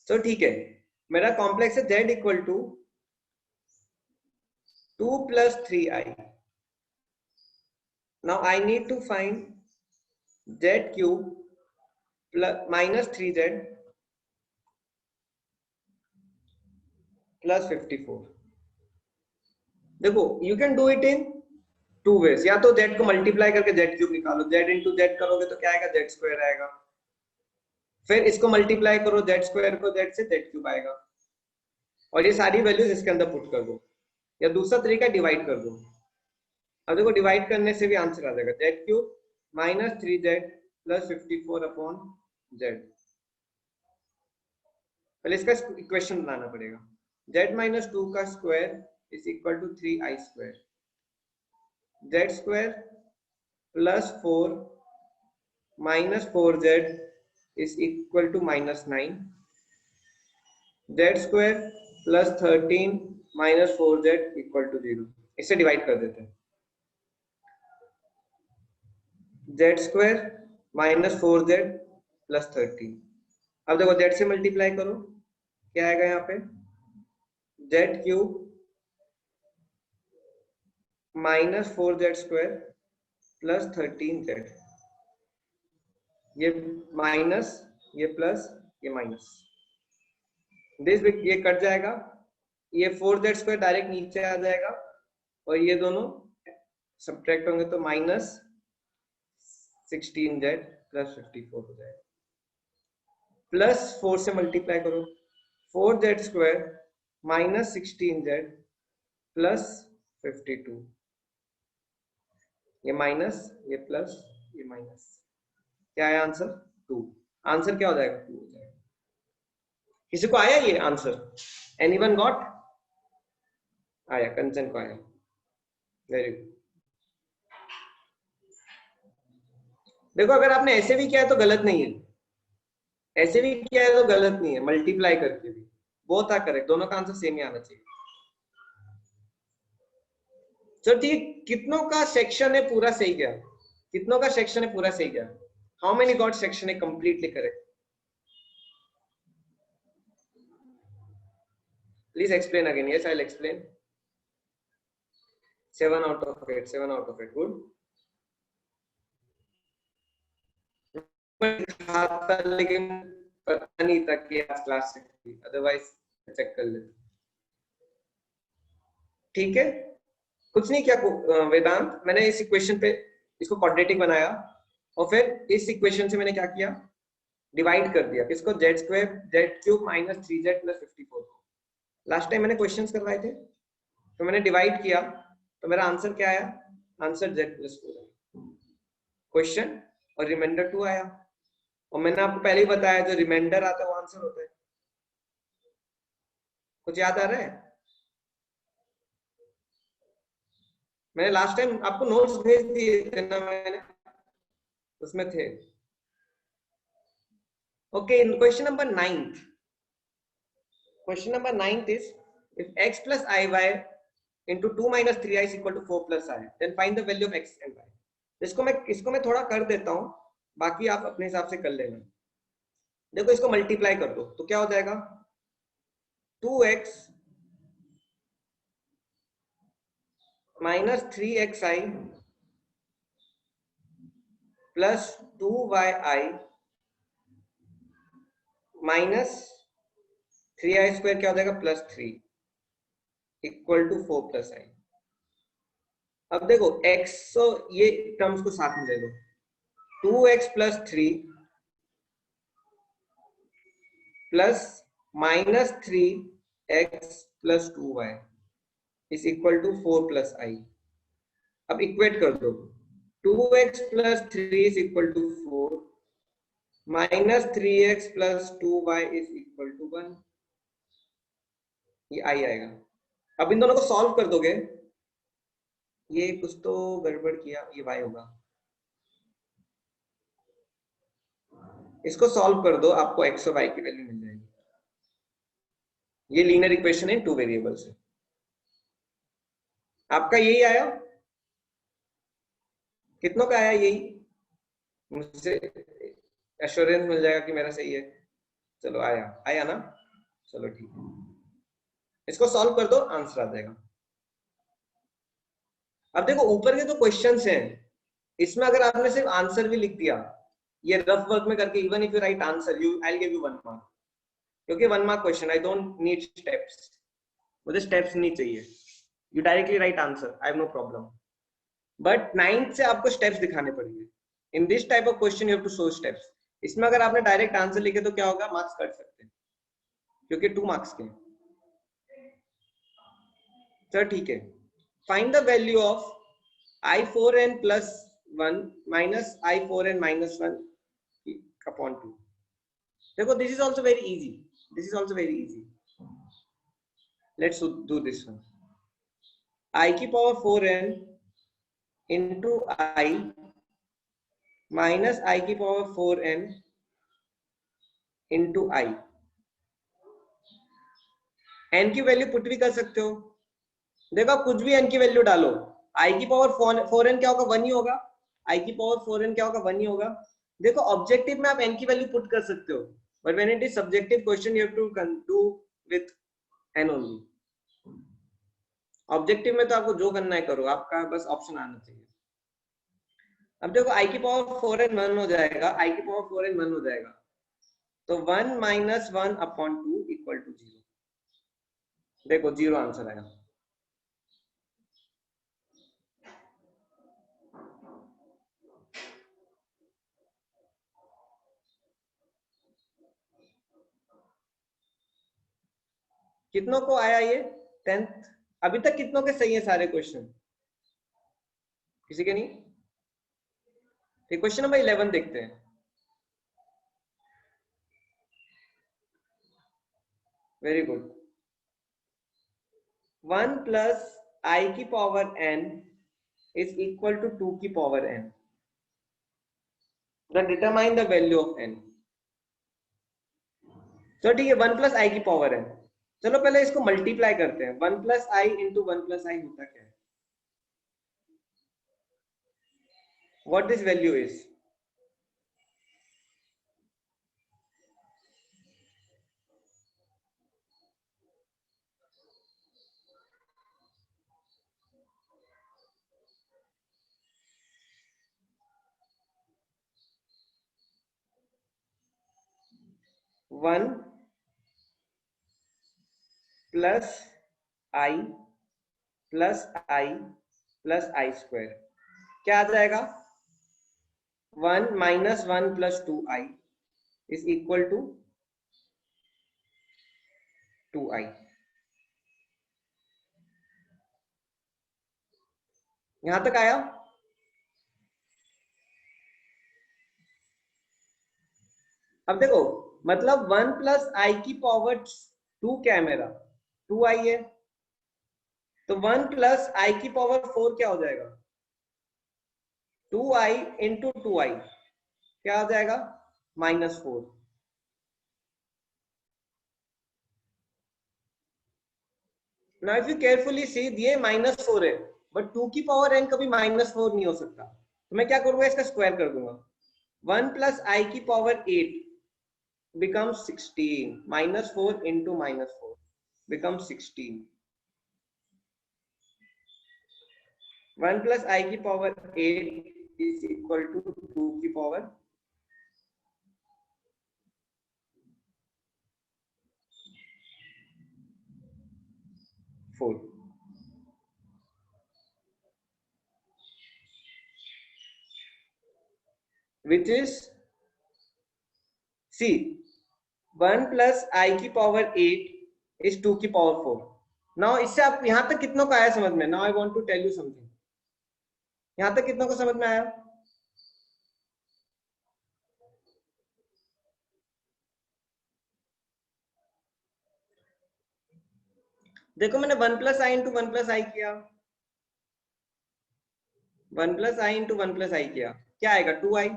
तो ठीक है, मेरा कॉम्प्लेक्स है z equal to 2 plus 3I। now I need to find z cube plus minus 3z plus 54। देखो you can do it in two ways, या तो z को मल्टीप्लाई करके z क्यूब निकालो, z इंटू z करोगे तो क्या आएगा, z स्क्वायर आएगा, फिर इसको मल्टीप्लाई करो z स्क्वायर को z से, z क्यूब आएगा, और ये सारी वैल्यूज इसके अंदर पुट कर दो, या दूसरा तरीका डिवाइड कर दो। अब देखो डिवाइड करने से भी आंसर आ जाएगा, z cube minus 3z plus 54 upon z। पहले इसका इक्वेशन बनाना पड़ेगा, z माइनस 2 का square is equal to 3I square, z square plus 4 minus 4z is equal to -9, z square plus 13 minus 4z equal to 0। इसे divide कर देते हैं, z square minus 4z plus 13। अब देखो z से multiply करो, क्या आएगा यहाँ पे, z cube minus 4z square plus 13z, ये माइनस, ये प्लस, ये माइनस, दिस ये कट जाएगा, ये 4z स्क्वायर डायरेक्ट नीचे आ जाएगा, और ये दोनों सब्ट्रैक्ट होंगे तो माइनस 16z प्लस 54 हो जाएगा। प्लस 4 से मल्टीप्लाई करो, 4z square minus 16z plus 52, ये माइनस, ये प्लस, ये माइनस, क्या है आंसर 2। आंसर क्या हो जाएगा 2 हो जाएगा। किसी को आया ये आंसर? Anyone got? आया, कंचन को आया, वेरी गुड। देखो अगर आपने ऐसे भी किया है तो गलत नहीं है, ऐसे भी किया है तो गलत नहीं है, मल्टीप्लाई करके भी बोथ आर करेक्ट, दोनों का आंसर सेम ही आना चाहिए। चलो ठीक, कितनों का सेक्शन है पूरा सही गया? कितनों का सेक्शन है पूरा सही गया? हाउ मेनी गॉट सेक्शन है completely correct? Please explain again. Yes, I will explain. 7 out of 8, 7 out of 8, good. था लेकिन पता नहीं था कि आज क्लास थी, अदरवाइज चेक कर लेते। ठीक है, कुछ नहीं किया वेदांत, मैंने इस इक्वेशन पे इसको क्वाड्रेटिक बनाया और फिर इस इक्वेशन से मैंने क्या किया, डिवाइड कर दिया किसको, Z square Z cube minus 3z plus 54। Last time मैंने क्वेश्चंस करवाए थे तो मैंने डिवाइड किया, तो मेरा आंसर क्या आया, आंसर z प्लस 4 क्वेश्चन, और रिमाइंडर 2 आया। और मैंने आपको पहले ही बताया जो रिमाइंडर आता है वो आंसर होता है। कुछ याद आ रहा है? मैंने लास्ट टाइम आपको नोट्स भेज दिए थे ना, मैंने उसमें थे। Okay, in question number 9, question number 9 is if x plus iy into 2 minus 3i is equal to 4 plus i, then find the value of x and y। इसको मैं थोड़ा कर देता हूं, बाकी आप अपने हिसाब से कर लेना। देखो इसको मल्टीप्लाई कर दो तो क्या हो जाएगा, 2x minus 3xi plus 2yi minus 3i square क्या हो जाएगा plus 3 equal to 4 plus i. अब देखो x, तो ये टर्म्स को साथ में ले लो, 2x plus 3 plus minus 3x plus 2y is equal to 4 plus i. अब इक्वेट कर दो, 2x plus 3 is equal to 4 minus 3x plus 2y is equal to 1, ये आई आएगा। अब इन दोनों को सॉल्व कर दोगे, ये कुछ तो गड़बड़ किया, ये y होगा। इसको सॉल्व कर दो, आपको x और y की वैल्यू मिल जाएगी। ये लीनियर इक्वेशन है 2 वेरिएबल्स है। आपका यही आया? कितनों का आया यही? मुझसे एश्योरेंस मिल जाएगा कि मेरा सही है। चलो आया, आया ना, चलो ठीक है, इसको सॉल्व कर दो, आंसर आ जाएगा। अब देखो ऊपर के जो क्वेश्चंस हैं, इसमें अगर आपने सिर्फ आंसर भी लिख दिया, ये रफ वर्क में करके, even if you write answer, you I will give you 1 mark, क्योंकि 1 mark question, I don't need steps, मुझे स्टेप्स नहीं चाहिए, you directly write answer, I have no problem. But 9th से आपको स्टेप्स दिखाने पड़ेंगे। In this type of question you have to show steps. इसमें अगर आपने डायरेक्ट आंसर लिखे तो क्या होगा, मार्क्स कट सकते हैं, क्योंकि 2 मार्क्स के। चलो ठीक है, find the value of i4n plus 1 minus i4n minus 1 upon 2। देखो this is also very easy, this is also very easy, let's do this one। I की power 4n into I minus I की power 4n into I, n की value put भी कर सकते हो। देखो कुछ भी n की वैल्यू डालो, I की पावर 4n क्या होगा, 1 ही होगा, I की पावर 4n क्या होगा, 1 ही होगा। देखो ऑब्जेक्टिव में आप n की वैल्यू पुट कर सकते हो, but when it is subjective question you have to do with n only. Objective में तो आपको जो करना है करो, आपका बस ऑप्शन आना चाहिए। अब देखो i की पावर 4n 1 हो जाएगा, I की पावर 4n 1 हो जाएगा, तो 1 माइनस 1 अपॉन 2 इक्वल टू 0। देखो 0 आंसर आएगा। कितनों को आया ये 10th? अभी तक कितनों के सही है सारे क्वेश्चन? किसी के नहीं? क्वेश्चन नंबर 11 देखते हैं। Very good. 1 प्लस आई की power n is equal to 2 की power n। Then determine the value of n। तो ठीक है, 1 प्लस आई की पावर n। चलो पहले इसको मल्टीप्लाई करते हैं। 1 plus I into 1 plus I होता क्या है? What this value is? One plus I plus I plus I square क्या आ जाएगा? 1 minus 1 plus 2i is equal to 2i। यहां तक आया? अब देखो, मतलब 1 प्लस आई की पावर 2 क्या है मेरा? 2i है। तो 1 प्लस आई की पावर 4 क्या हो जाएगा? 2i इंटू 2i क्या आ जाएगा? -4। नाउ इफ यू केयरफुली सी, ये -4 है, बट 2 की पावर n कभी -4 नहीं हो सकता। तो मैं क्या करूंगा, इसका स्क्वायर कर दूंगा। 1 प्लस आई की power 8 becomes 16। -4 into -4 becomes 16। 1 plus आई की पावर 8 is equal to 2 की power 4। which is C 1 plus आई की पावर 8 is 2 की पावर 4। नाउ इससे आप यहां तक कितनों का आया समझ में? Now I want to tell you something. यहां तक कितनों को समझ में आया? देखो, मैंने 1 प्लस आई इंटू 1 प्लस आई किया, 1 प्लस आई इंटू 1 प्लस आई किया, क्या आएगा? 2i।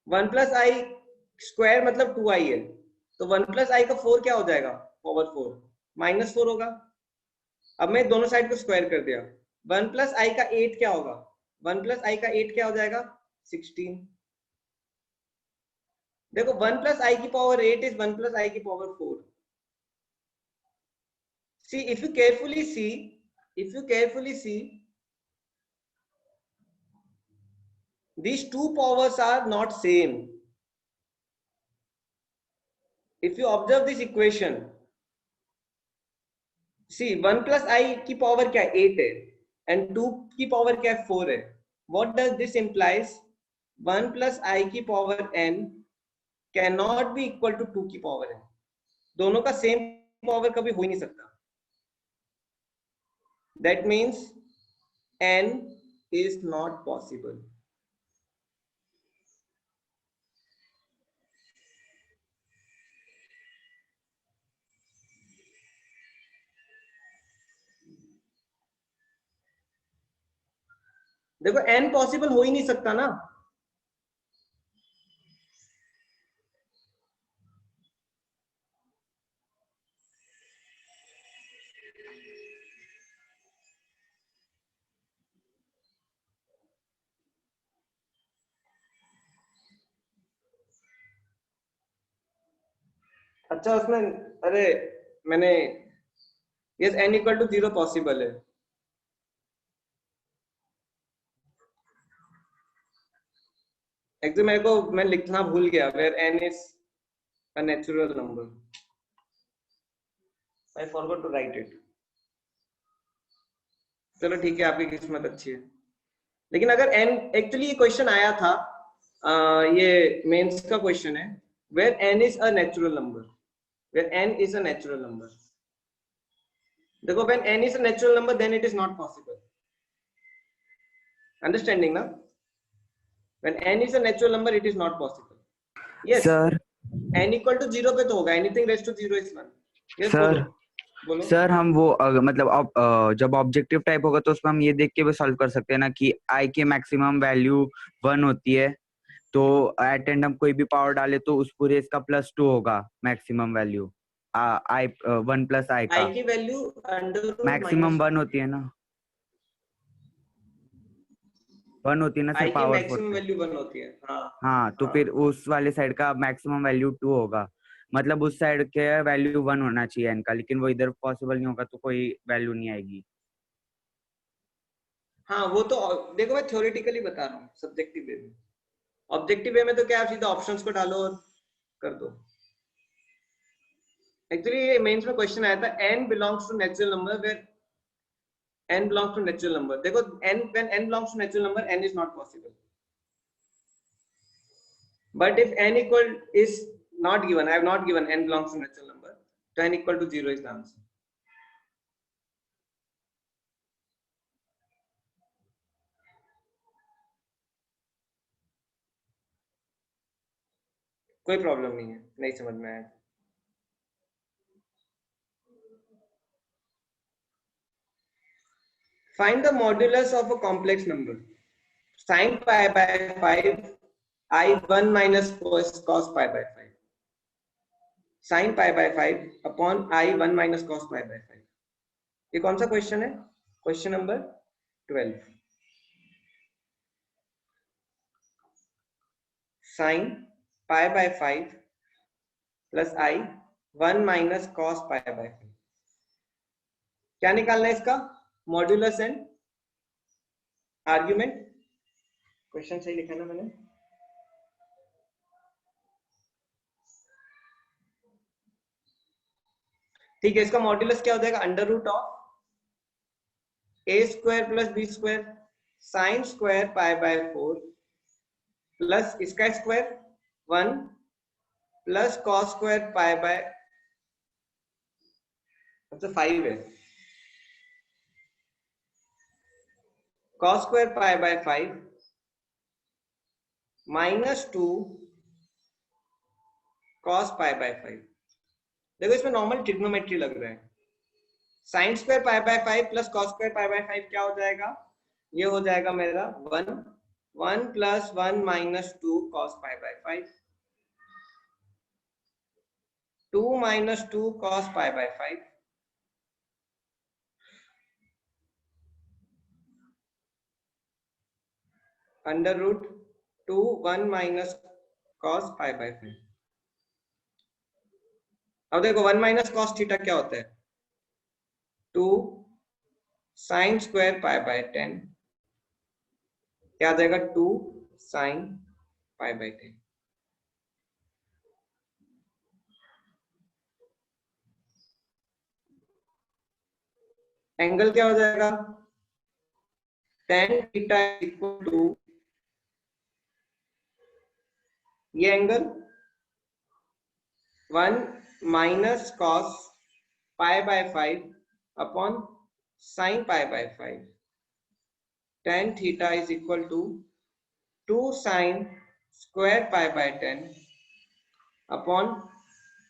1 प्लस आई स्क्वायर मतलब 2i है, तो 1 प्लस आई का 4 क्या हो जाएगा? पावर 4 -4 होगा। अब मैं दोनों साइड को स्क्वायर कर दिया। 1 प्लस आई का 8 क्या होगा? 1 प्लस आई का 8 क्या हो जाएगा? 16। देखो, 1 प्लस आई की पावर 8 इज 1 प्लस आई की power 4। See, if you carefully see, these two powers are not same. If you observe this equation, see 1 plus I की पावर क्या है? 8 है, and 2 की पावर क्या है? 4 है। What does this implies? 1 plus I की power n cannot be equal to 2 की पावर n। दोनों का सेम पावर कभी हो ही नहीं सकता। That means n is not possible। देखो, n पॉसिबल हो ही नहीं सकता ना। अच्छा, उसमें अरे मैंने yes n equal to 0 possible है। एक्चुअली मेरे को मैं लिखना भूल गया, where n is a natural number, I forgot to write it. चलो ठीक है, आपकी किस्मत अच्छी है। लेकिन अगर n, एक्चुअली ये क्वेश्चन आया था, ये मेंस का क्वेश्चन है, where n is a natural number. where n is a natural number. देखो when n is a natural number then it is not possible. Understanding ना? When n is a natural number it is not possible. Yes. Sir n equal to 0 पे तो होगा, anything raised to 0 is 1. Yes, sir बोलो sir हम वो मतलब जब objective type होगा तो उसमें हम ये देख के भी सॉल्व कर सकते हैं ना कि i की मैक्सिमम वैल्यू 1 होती है, तो एट एंड हम कोई भी पावर डाले तो उस पूरे इसका +2 होगा मैक्सिमम वैल्यू i 1 + i का i की वैल्यू √ मैक्सिमम 1 होती है ना, 1 होती है ना सर, i की पावर 4 मैक्सिमम पे। वैल्यू 1 होती है। हाँ हाँ तो हाँ फिर उस वाले साइड का मैक्सिमम वैल्यू 2 होगा, मतलब उस साइड के वैल्यू 1 होना चाहिए n का, लेकिन वो इधर पॉसिबल नहीं होगा तो कोई वैल्यू नहीं आएगी। हाँ, वो तो देखो मैं थ्योरेटिकली बता रहा हूँ, सब्जेक्टिव वे में। ऑब्जेक्टिव वे में तो क्या, आप सीधा ऑप्शंस को डालो और कर दो। एक्चुअली ये मेंस में क्वेश्चन आया था, n belongs to natural number where n belongs to natural number। देखो n when n belongs to natural number n is not possible, but if n equal is not given, I have not given n belongs to natural number, so n equal to 0 is the answer। कोई problem नहीं है, नहीं समझ में आया। Find the modulus of a complex number. Sin pi by 5 I1 minus cos pi by 5. Sin pi by 5 upon I1 minus cos pi by 5. ये कौन सा क्वेश्चन है? Question number 12। Sin pi by 5 plus I1 minus cos pi by 5। क्या निकालना है इसका? Modulus and argument. Question सही लिखा ना मैंने? ठीक है, इसका मॉड्यूलस क्या हो जाएगा? Under root of a square plus b square sine square pi by 4 plus इसका square 1 plus cos square pi by, मतलब 5 है, cos square pi by 5 minus 2 cos pi by 5। देखो इसमें नॉर्मल ट्रिग्नोमेट्री लग रहा है। Sine square pi by 5 plus cos square pi by 5 क्या हो जाएगा? ये हो जाएगा मेरा 1 plus 1 minus 2 cos pi by 5, 2 minus 2 cos pi by 5, under root 2 1 minus cos pi by 5। अब देखो 1 माइनस कॉस थीटा क्या होता है? 2 साइन स्क्वायर पाई बाय 10, क्या आ जाएगा? 2 साइन पाई बाय 10। एंगल क्या हो जाएगा? tan थीटा इक्वल टू ये angle 1 minus cos pi by 5 upon sine pi by 5, tan theta is equal to 2 sine square pi by 10 upon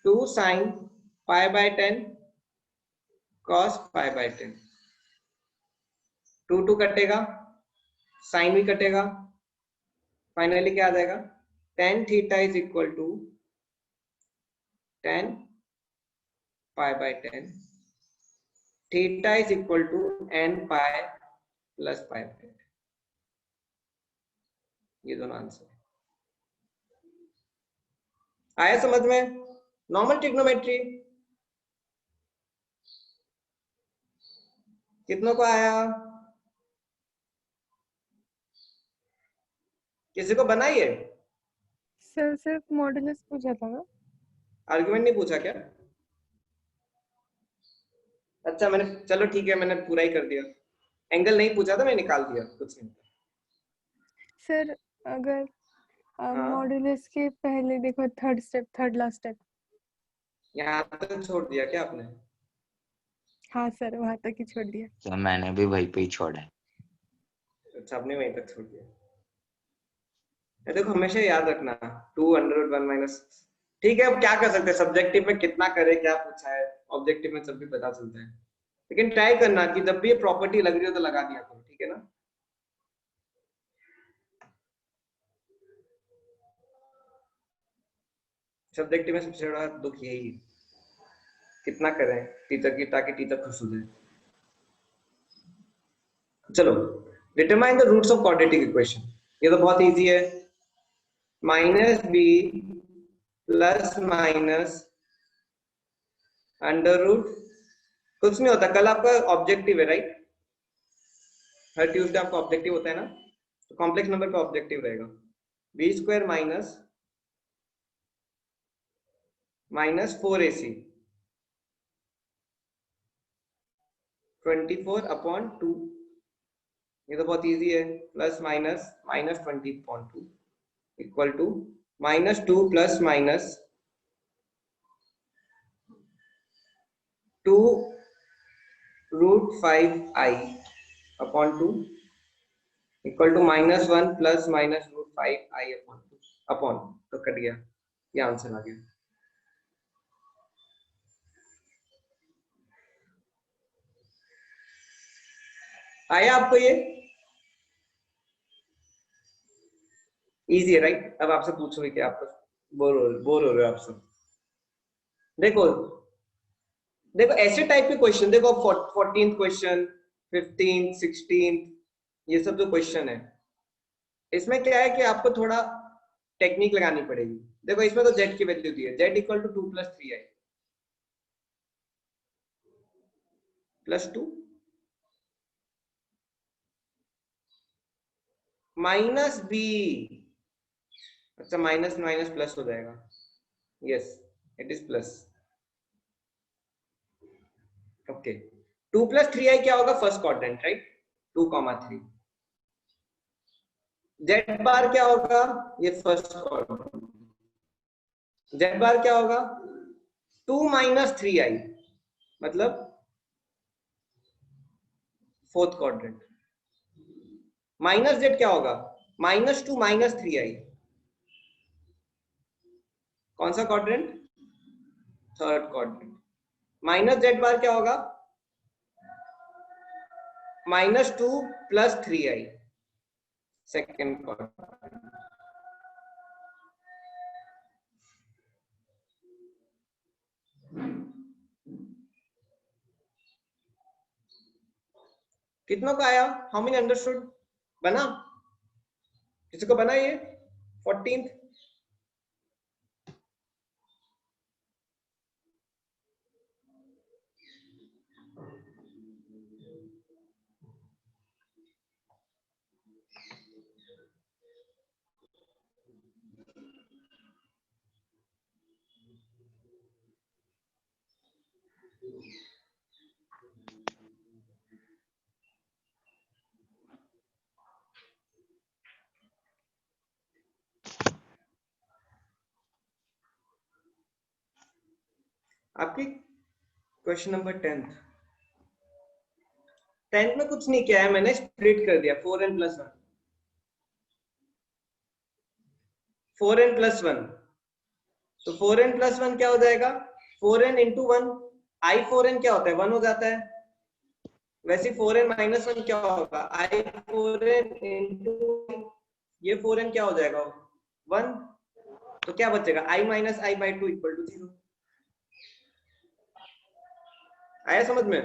2 sine pi by 10 cos pi by 10। 2 2 कटेगा, sign भी कटेगा, finally क्या आ जाएगा? tan theta is equal to tan pi by 10, theta is equal to n pi plus pi by 10। ये दोनों answer आया समझ में? नॉर्मल ट्रिग्नोमेट्री कितनों को आया? किसी को बनाई है? सर सिर्फ मॉडुलस पूछा था ना, आर्गुमेंट नहीं पूछा क्या? अच्छा मैंने, चलो ठीक है, मैंने पूरा ही कर दिया। एंगल नहीं पूछा था, मैं निकाल दिया कुछ नहीं। सर अगर हाँ मॉडुलस के पहले देखो थर्ड लास्ट स्टेप यहाँ तक छोड़ दिया क्या आपने? हाँ सर, वहां तक ही छोड़ दिया। तो मैंने भी वहीं पे ही छोड़ा है। अच्छा, आपने वहीं तक छोड़ दिया। ये देखो हमेशा याद रखना, 2 √1 माइनस। ठीक है, अब क्या कर सकते हैं, सब्जेक्टिव में कितना करे क्या पूछा है, ऑब्जेक्टिव में सब भी पता चलता है। लेकिन ट्राई करना कि जब भी ये प्रॉपर्टी लग रही हो तो लगा दिया करो, ठीक है ना। सब्जेक्टिव में सबसे बड़ा दुख यही है, कितना करें टीचर की, ताकि टीचर खुश हो जाए। चलो, determine the roots of quadratic equation. ये तो बहुत इजी है, minus b plus minus under root, कुछ नहीं होता। कल आपका ऑब्जेक्टिव है राइट, हर ट्यूसडे आपका ऑब्जेक्टिव होता है ना, तो कॉम्प्लेक्स नंबर का ऑब्जेक्टिव रहेगा बी स्क्वायर माइनस 4ac 24/2। ये तो बहुत इजी है, plus minus minus 20/2 equal to -2 plus minus 2√5i/2 equal to -1 plus minus √5i/2 upon, तो कट गया, ये आंसर आ गया। आया आपको ये? इजी है राइट। अब आपसे पूछोगे कि आप बोर हो रहे हो आप सब। देखो देखो ऐसे टाइप के क्वेश्चन, देखो 14th क्वेश्चन, 15th 16th, ये सब जो क्वेश्चन है, इसमें क्या है कि आपको थोड़ा टेक्निक लगानी पड़ेगी। देखो इसमें तो z की वैल्यू दी है, z equal to 2 + 3i +2 minus b. अच्छा, माइनस माइनस प्लस हो जाएगा, yes it is plus. Okay, 2 + 3i क्या होगा, first quadrant right, 2,3। z bar क्या होगा, ये फर्स्ट क्वाड्रेंट। z बार क्या होगा, 2 - 3i मतलब फोर्थ क्वाड्रेंट। माइनस z क्या होगा, -2 - 3i, कौन सा quadrant, third quadrant. Minus z bar क्या होगा, -2 + 3i, सेकेंड क्वाड्रेंट। कितनों का आया, हाउ मेनी अंडरस्टूड, बना किसी को बना ये 14th? आपकी क्वेश्चन नंबर 10th में कुछ नहीं किया है मैंने, स्प्लिट कर दिया 4n + 1, 4n + 1, तो 4n + 1 क्या हो जाएगा, 4n × 1, i4n क्या होता है, 1 हो जाता है। वैसे 4n - 1 क्या होगा, i4n × ये 4n क्या हो जाएगा, 1, तो क्या बचेगा, i - i/2 = 0। आया समझ में?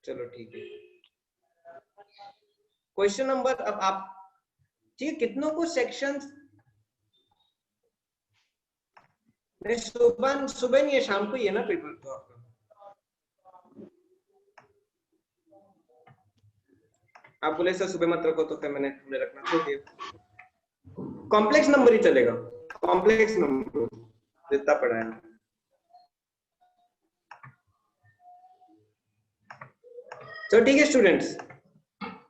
चलो ठीक है, क्वेश्चन नंबर, अब आप ठीक है, कितनों को सेक्शंस, नहीं सुबह सुबह नहीं है, शाम को ही है ना पेपर तो आपका। आप बोले सर सुबह मत रखो, तो फिर हमने रखना छोड़ दिया। कॉम्प्लेक्स नंबर ही चलेगा, कॉम्प्लेक्स नंबर जितना पढ़ा है। तो ठीक है स्टूडेंट्स,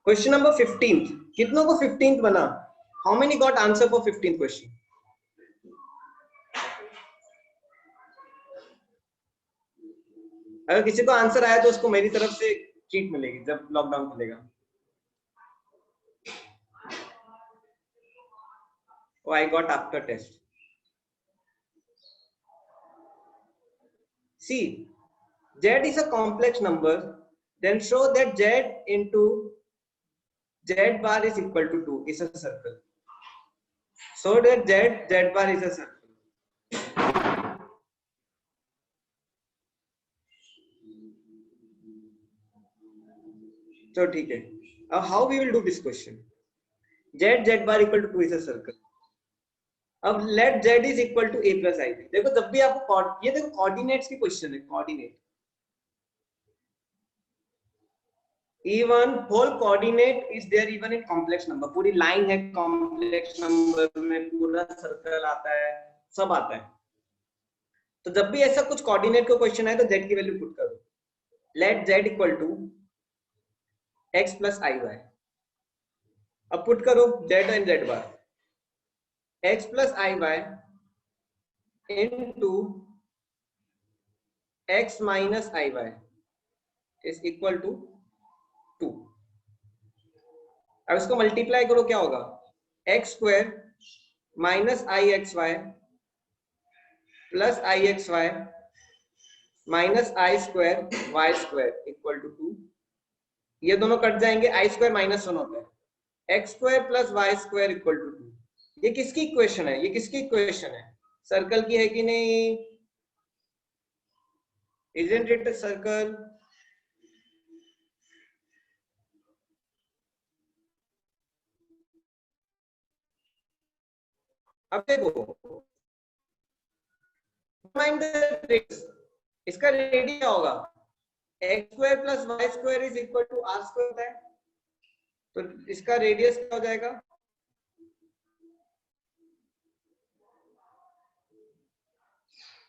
क्वेश्चन नंबर 15th, कितनों को 15th बना? How many got answer for 15th question? अगर किसी को आंसर आया तो उसको मेरी तरफ से ट्रीट मिलेगी जब लॉकडाउन खुलेगा। Oh, I got after test. See, Z is a complex number. Then show that Z into Z bar is equal to 2 is a circle. So that Z bar is a circle. So ठीक है. How we will do this question? Z bar equal to 2 is a circle. अब let Z is equal to a plus ib. देखो जब भी आपको ये देखो coordinates की क्वेश्चन है, coordinate even whole coordinate is there even in complex number. पूरी लाइन है complex number में, पूरा सर्कल आता है, सब आता है। तो जब भी ऐसा कुछ कोऑर्डिनेट का क्वेश्चन है तो z की वैल्यू पुट करो। Let z equal to x plus i y. अब पुट करो z and z bar, x plus i y into x minus i y is equal to 2। अब इसको मल्टीप्लाई करो, क्या होगा? X square minus i x y plus i x y minus i square y square equal to 2। ये दोनों cut जाएंगे, आई square minus 1 होता है, x square plus y square equal to 2। ये किसकी इक्वेशन है? ये किसकी इक्वेशन है? सर्कल की है कि नहीं? Isn't it a circle? अब देखो इसका रेडियस क्या होगा? X square plus y square is equal to r square होता है, तो इसका रेडियस क्या हो जाएगा?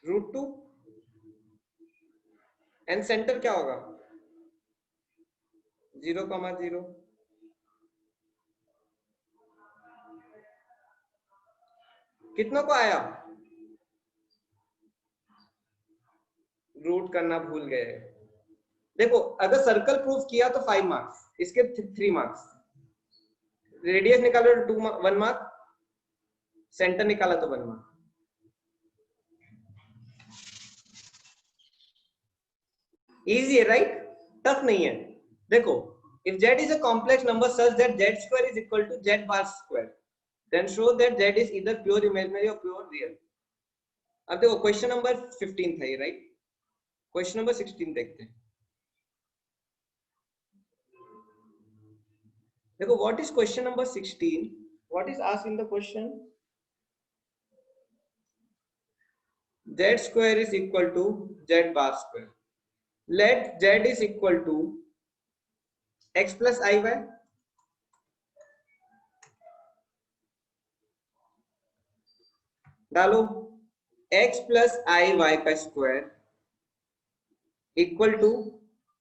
रूट 2। एंड सेंटर क्या होगा? 0,0। कितनों को आया? रूट करना भूल गए। देखो अगर सर्कल प्रूफ किया तो 5 मार्क्स, इसके 3 मार्क्स। रेडियस निकालो तो 1 मार्क, सेंटर निकाला तो 1 मार्क। इजी है राइट? टफ नहीं है। देखो if z is a complex number such that z square is equal to z bar square, then show that z is either pure imaginary or pure real. अब देखो question number 15 था ये right? Question number 16 देखते हैं। देखो what is question number 16? What is asked in the question? z square is equal to z bar square. Let z is equal to x plus i y, डालो x plus i y का square equal to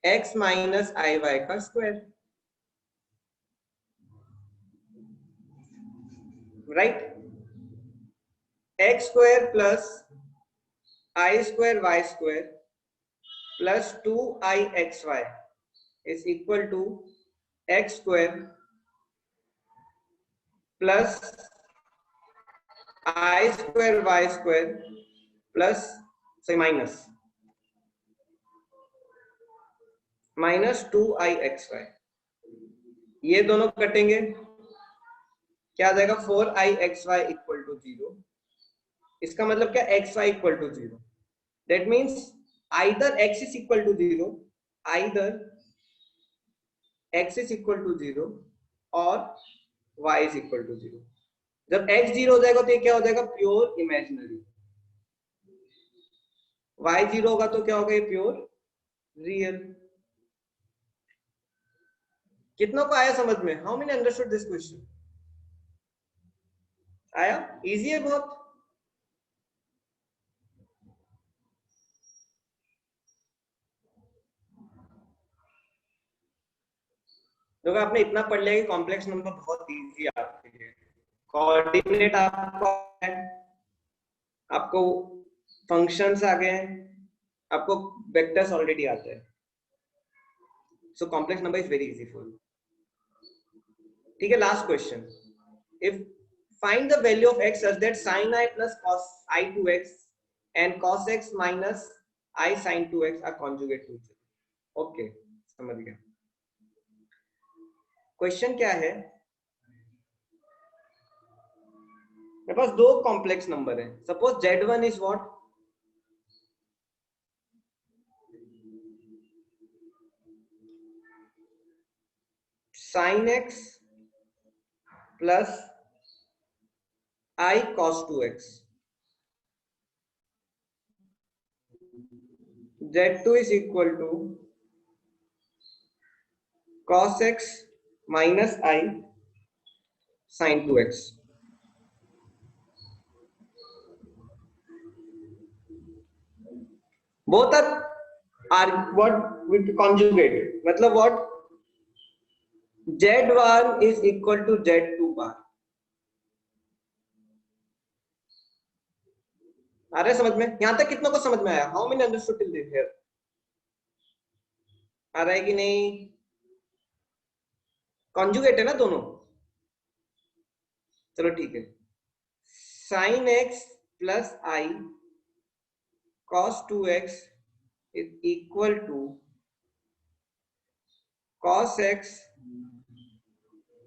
x minus i y का square, right? x square plus I square y square plus 2ixy is equal to x square plus I square y square plus minus 2ixy। ये दोनों कटेंगे, क्या आ जाएगा? 4ixy equal to 0। इसका मतलब क्या? xy equal to 0। That means either x is equal to 0, either x is equal to 0 और y is equal to 0। जब x 0 हो जाएगा तो ये क्या हो जाएगा? Pure imaginary. y 0 होगा तो क्या होगा? ये प्योर रियल। कितनों को आया समझ में? How many understood this question? आया? इजी है बहुत। देखो आपने इतना पढ़ लिया कि कॉम्प्लेक्स नंबर बहुत इजी है आपके लिए। कोऑर्डिनेट आपको फंक्शंस आ गए हैं, आपको वेक्टर्स ऑलरेडी आते हैं, so complex number is very easy for you. ठीक है, last question, if find the value of x such that sin I plus cos I 2x and cos x minus I sin 2x are conjugate to each other। Okay, समझ गया। Question क्या है, मेरे पास दो complex number है, suppose z1 is what, sin x plus I cos 2x, z2 is equal to cos x minus I sin 2x। both are what with conjugate, मतलब what, z1 is equal to z2 bar। आ रहा है समझ में? यहां तक कितनों को समझ में आया? How many understood till this here? आ रहा है कि नहीं? कॉन्जुगेट है ना दोनों, चलो ठीक है। sin x plus I cos 2x is equal to cos x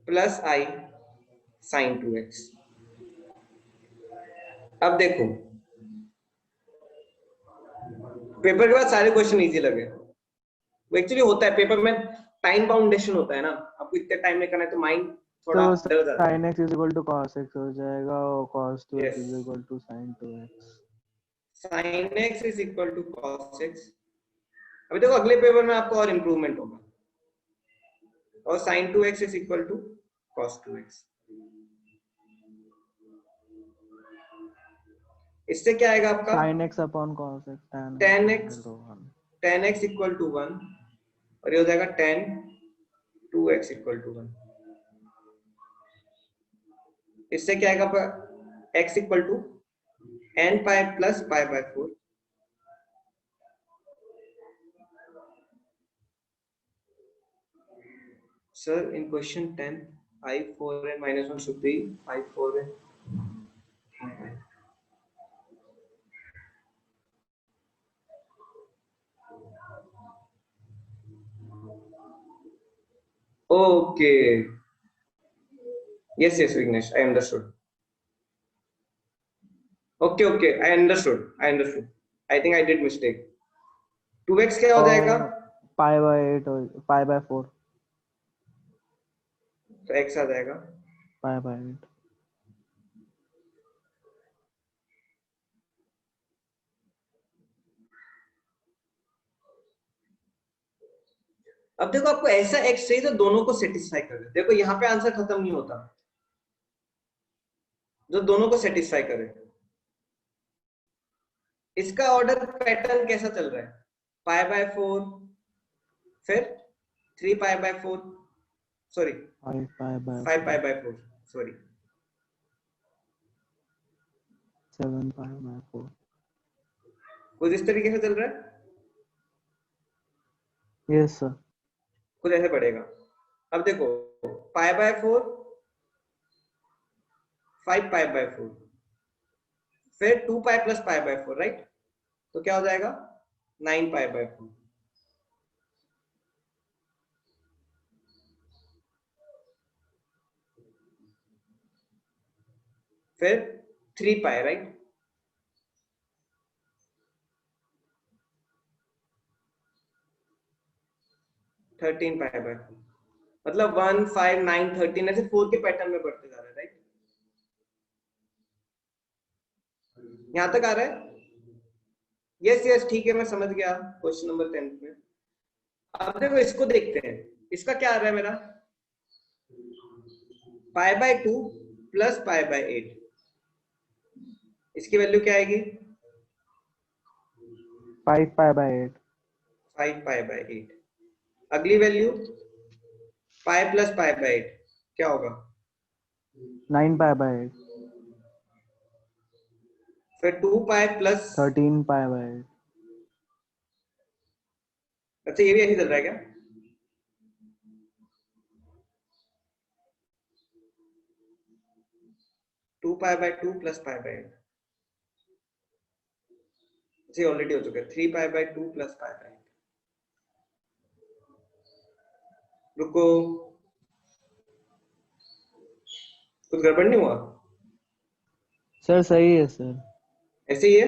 plus I sin 2x। अब देखो, पेपर के बाद सारे क्वेश्चन इजी लगे, वो एक्चुअली होता है पेपर में, टाइम बाउंडेशन होता है ना, आपको इतने टाइम में करना है तो माइंड थोड़ा तो डर जाता है। sin x is equal to cos x हो जाएगा और cos 2x Yes. is equal to sin 2x। sin x is equal to cos x। अभी देखो अगले पेपर में आपको और इंप्रूवमेंट होगा, और sin 2x is equal to cos 2x। इससे क्या आएगा आपका? sin x upon cos x tan x equal to 1, और ये हो जाएगा tan 2x इक्वल टू 1। इससे क्या आएगा आपका? x equal to n pi plus pi by 4। Sir in question 10 I4n minus 1 should be I4n। Okay. Yes, Vignesh, I understood. Okay, I understood। I think I did mistake। 2x क्या हो जाएगा? pi by 8 और pi by 4 तो x आ जाएगा pi by 8। अब देखो आपको ऐसा x चाहिए जो दोनों को सेटिस्फाई करे। देखो यहाँ पे आंसर खत्म नहीं होता, जो दोनों को सेटिस्फाई करे। इसका ऑर्डर पैटर्न कैसा चल रहा है? पाई बाय 4, फिर 3 pi by 4, sorry 5 pi by 5 pi by 4, sorry 7 pi by 4। कुछ इस तरीके से चल रहा है, यस सर। कुछ ऐसे पड़ेगा। अब देखो पाई बाय 4, 5 पाई बाय 4, फिर 2 पाई प्लस पाई बाय 4, राइट? तो क्या हो जाएगा? 9 पाई बाय 4। फिर 3 पाई, राइट? थर्टीन पाई बाय 4, मतलब 1 5 9 13 ऐसे 4 के पैटर्न में बढ़ते जा रहे हैं, राइट? यहां तक आ रहा है? यस ठीक है, मैं समझ गया क्वेश्चन नंबर 10 में। अब देखो इसको देखते हैं, इसका क्या आ रहा है मेरा? पाई बाय 2 प्लस पाई बाय 8, इसकी वैल्यू क्या आएगी? 5 pi by 8। 5 pi by 8। अगली value pi plus pi by 8 क्या होगा? 9 पाई बाय 8, फिर 2 पाई प्लस 13 पाई बाय 8। अच्छा ये भी ऐसे चल रहा है क्या? Two pi by 2 plus pi by 8 जी ऑलरेडी हो चुका है 3 pi by 2 plus pi by 8। रुको, कुछ गड़बड़ नहीं हुआ? सर सही है सर। ऐसे ही है।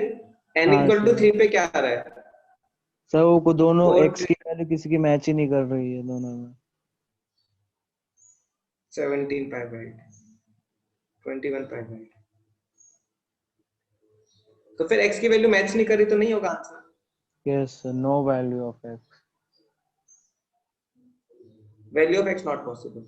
n हाँ इक्वल टू सर। 3 पे क्या आ रहा है? सर वो दोनों 4 एक्स की वैल्यू किसी की मैच ही नहीं कर रही है दोनों में। 17 पाई बाय 8 21 पाई बाय 8। तो फिर x की वैल्यू मैच नहीं करी तो नहीं होगा answer. Yes sir, no value of x. Value of x not possible.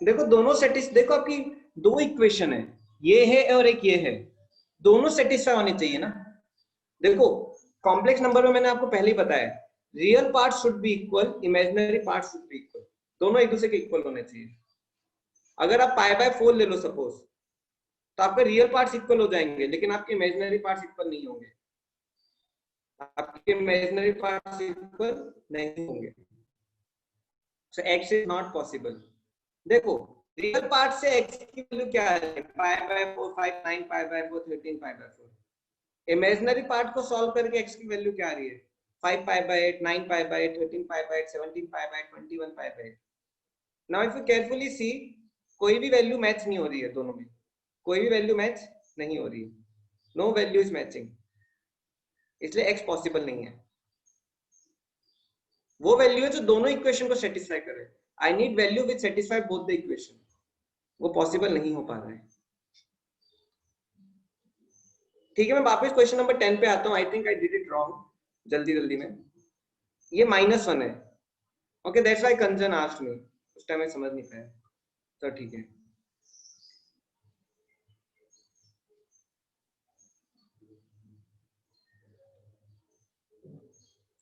देखो दोनों देखो आपकी दो इक्वेशन है, ये है और एक ये है, दोनों सेटिस्फाई होनी चाहिए ना। देखो कॉम्प्लेक्स नंबर में मैंने आपको पहले ही बताया, real part should be equal, imaginary part should be equal, दोनों एक दूसरे के इक्वल होने चाहिए। अगर आप पाई बाय 4 ले लो सपोज, तो आपके रियल पार्ट्स इक्वल हो जाएंगे लेकिन आपके इमेजिनरी पार्ट्स इक्वल नहीं होंगे, आपके इमेजिनरी पार्ट्स इक्वल नहीं होंगे। So x is not possible. देखो रियल पार्ट से x की वैल्यू क्या है? Pi by 4 5 9 pi by 4 13 pi by 4। Imaginary part को सॉल्व करके x की वैल्यू क्या आ रही है? 5 pi by 8 9 pi by 8 13 pi by 8 17 pi by 21 pi by 8। Now if you carefully see, कोई भी वैल्यू मैच नहीं हो रही है दोनों में, कोई भी वैल्यू मैच नहीं हो रही है, नो वैल्यू इज मैचिंग, इसलिए x पॉसिबल नहीं है। वो वैल्यू है जो दोनों इक्वेशन को सेटिस्फाई करे। I need value which satisfy both the equation, वो पॉसिबल नहीं हो पा रहा है। ठीक है, मैं वापस क्वेश्चन नंबर 10 पे आता हूँ। I think I did it wrong जल्दी जल्दी में। ये -1 है, okay that's why Kanchan asked me, उस टाइम मैं समझ नहीं पाया। तो ठीक है,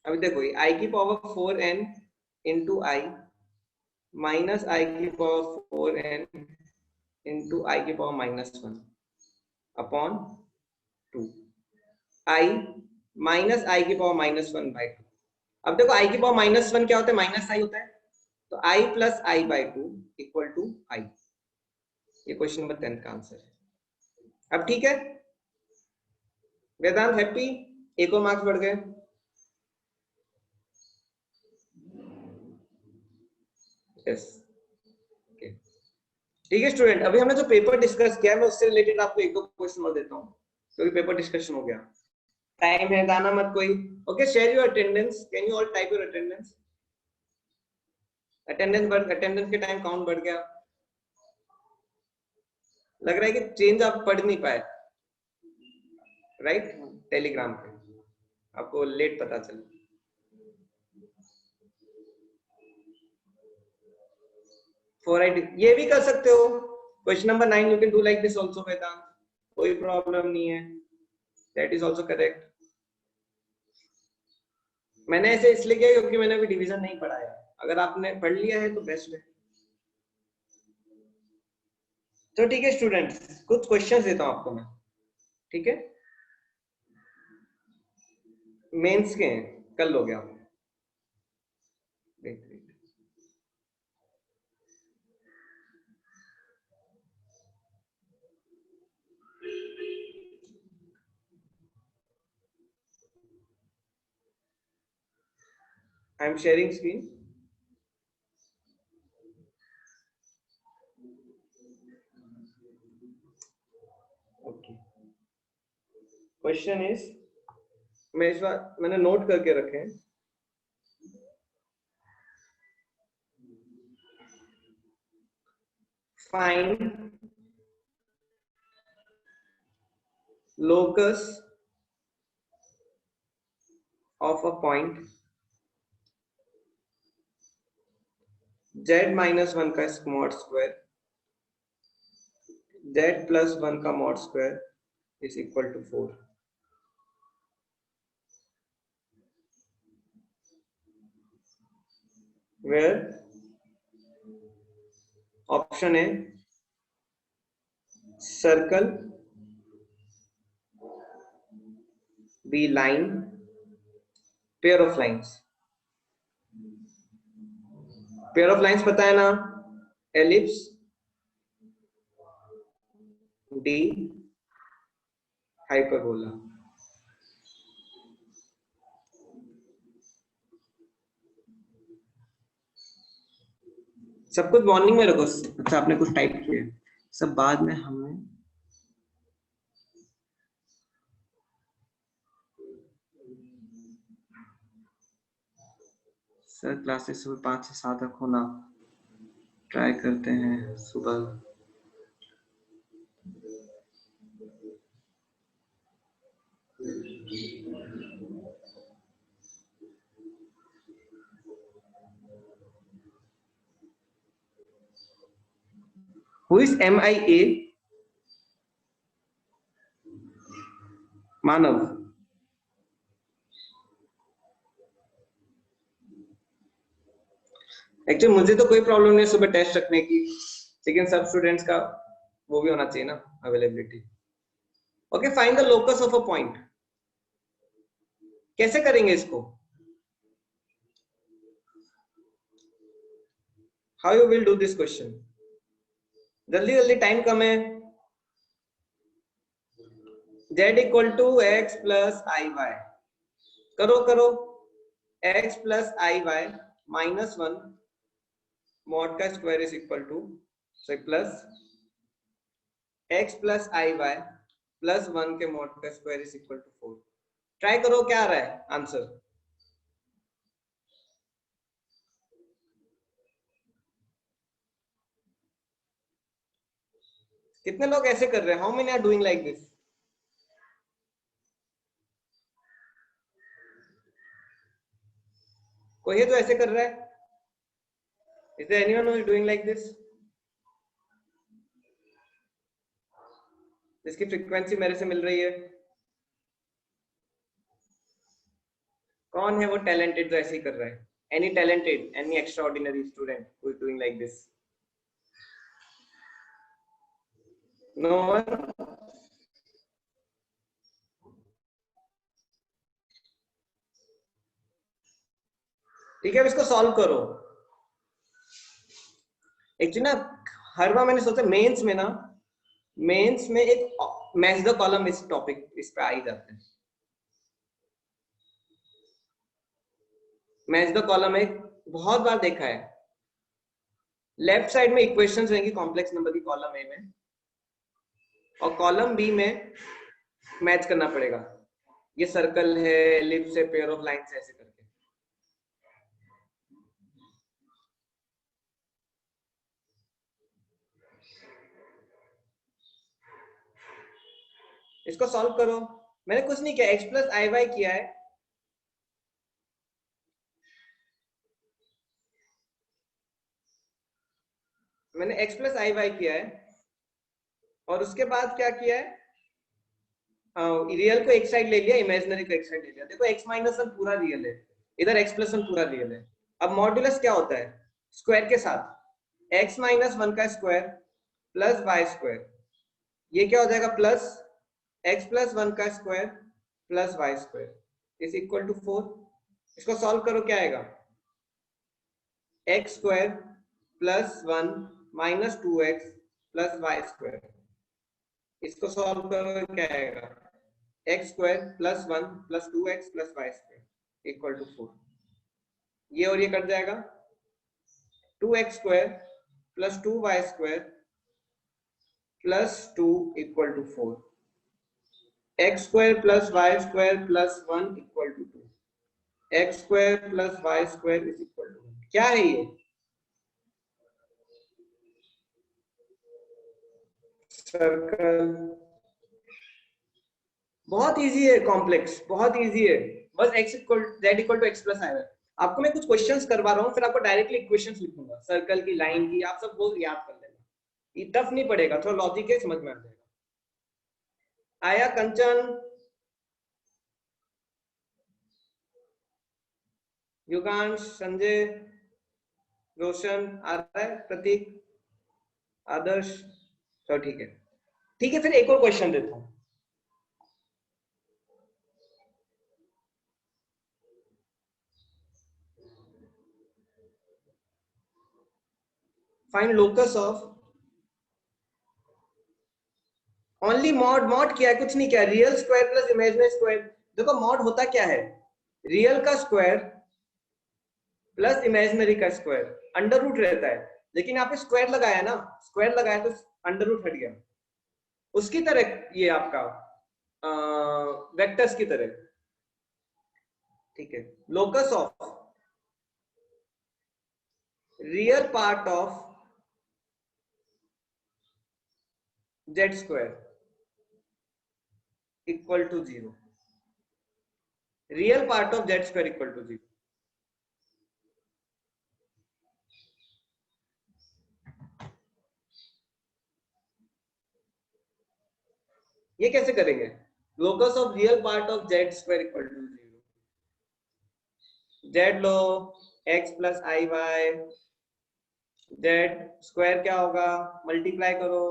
अभी देखो ये i की पावर 4n इंटू आई माइनस आई की पावर 4n इंटू आई की पावर -1 अपॉन 2, आई माइनस आई की पावर -1 बाई 2। अब देखो आई की पावर -1 क्या होता है? माइनस आई होता है, तो i plus i by 2 equal to i. ये क्वेश्चन नंबर 10 का आंसर है। अब ठीक है वेदांत, हैप्पी? एक और मार्क्स बढ़ गए। यस ओके ठीक है स्टूडेंट, अभी हमने जो पेपर डिस्कस किया है मैं उससे रिलेटेड आपको एक दो क्वेश्चन और देता हूँ, क्योंकि पेपर डिस्कशन हो गया, टाइम है, दाना मत कोई। Okay share your attendance, can you all type your attendance? Attendance के टाइम काउंट बढ़ गया, लग रहा है कि चेंज आप पढ़ नहीं पाए, राइट? टेलीग्राम पे आपको लेट पता चला। ये भी कर सकते हो, question number 9 you can do like this also Vedant, कोई प्रॉब्लम नहीं है, दैट इज आल्सो करेक्ट। मैंने ऐसे इसलिए किया क्योंकि मैंने अभी डिवीजन नहीं पढ़ा है, अगर आपने पढ़ लिया है तो बेस्ट है। तो ठीक है स्टूडेंट्स, कुछ क्वेश्चंस देता हूं आपको मैं, ठीक है? मेंस के हैं, कल लोगे आप। Wait wait I am sharing screen. Okay question is, मैं इस बार मैंने नोट करके रखे हैं। Find locus of a point z -1 का स्मॉड स्क्वायर z plus 1 का mod square is equal to 4. Where option A circle, B line, pair of lines. Pair of lines पता है ना, एलिप्स, डी हाइपरबोला. सब कुछ मॉर्निंग में रखो. अच्छा आपने कुछ टाइप किया, सब बाद में हमें सर क्लासेस सुबह 5 से 7 रखो ना, ट्राई करते हैं सुबह. Who is MIA? Manav. Actually मुझे तो कोई प्रॉब्लम नहीं है सुबह टेस्ट रखने की, लेकिन सब स्टूडेंट्स का वो भी होना चाहिए ना, availability. Okay, find the locus of a point. कैसे करेंगे इसको? How you will do this question? जल्दी जल्दी, टाइम कम है. z equal to x plus i y. करो करो. x plus i y minus 1 mod का square is equal to plus x plus i y plus 1 के मॉड का square is equal to 4. Try करो क्या आ रहा है आंसर. कितने लोग ऐसे कर रहे हैं? How many are doing like this? कोई है जो ऐसे कर रहा है? Is there anyone who is doing like this? जिसकी फ्रीक्वेंसी मेरे से मिल रही है. कौन है वो टैलेंटेड जो ऐसे ही कर रहा है? Any talented, any extraordinary student who is doing like this? No one? ठीक है, अब इसको सॉल्व करो. एक्चुअली ना हर बार मैंने सोचा मेंस में एक मैच द कॉलम इस टॉपिक इस पे आ ही जाते हैं. मैच द कॉलम एक बहुत बार देखा है. लेफ्ट साइड में इक्वेशंस रहेंगी कॉम्प्लेक्स नंबर की कॉलम ए में, और कॉलम बी में मैच करना पड़ेगा. ये सर्कल है, एलिप्स है, पेयर ऑफ लाइंस ऐसे करके. इसको सॉल्व करो. मैंने कुछ नहीं किया, x प्लस आई वाई किया है. मैंने x प्लस आई वाई किया है, और उसके बाद क्या किया है, रियल को एक साइड ले लिया, इमेजिनरी को एक साइड ले लिया. देखो x माइनस 1 पूरा रियल है, इधर x प्लस 1 पूरा रियल है. अब मॉड्यूलस क्या होता है? स्क्वायर के साथ x माइनस 1 का स्क्वायर प्लस y स्क्वायर. ये क्या हो जाएगा? प्लस x प्लस 1 का square plus y square is equal to 4. इसको सॉल्व करो, क्या आएगा? x square plus 1 minus 2x plus y square. इसको सॉल्व करो, क्या आएगा? x square plus 1 plus 2x plus y square equal to 4. ये और ये कट जाएगा. 2x square plus 2y square plus 2 equal to 4. x square plus y square plus 1 equal to 2. x square plus y square is equal to 1. क्या है ये? Circle. बहुत easy है, complex बहुत इजी है. बस z equal to x plus i. आपको मैं कुछ क्वेश्चंस करवा रहा हूँ, फिर आपको डायरेक्टली इक्वेशंस लिखूंगा सर्कल की, लाइन की, आप सब वो याद कर लेना. ये टफ नहीं पड़ेगा, थोड़ा लॉजिक है, समझ में आ जाएगा। आया कंचन, युगांश, संजय, रोशन आ रहा है, प्रतीक, आदर्श, तो ठीक है। ठीक है, फिर एक और क्वेश्चन देता हूं। Find locus of only mod. Mod क्या है? कुछ नहीं किया, real square plus imaginary square. देखो मॉड होता क्या है, रियल का स्क्वायर प्लस इमेजिनरी का स्क्वायर, अंडर रूट रहता है, लेकिन यहाँ पे स्क्वायर लगाया ना, स्क्वायर लगाया तो अंडर रूट हट गया। उसकी तरह ये आपका वेक्टर्स की तरह, ठीक है। Locus of real part of z square equal to 0, real part of z square equal to 0। ये कैसे करेंगे? Locus of real part of z square equal to 0, z लो x plus i y, z square क्या होगा, multiply करो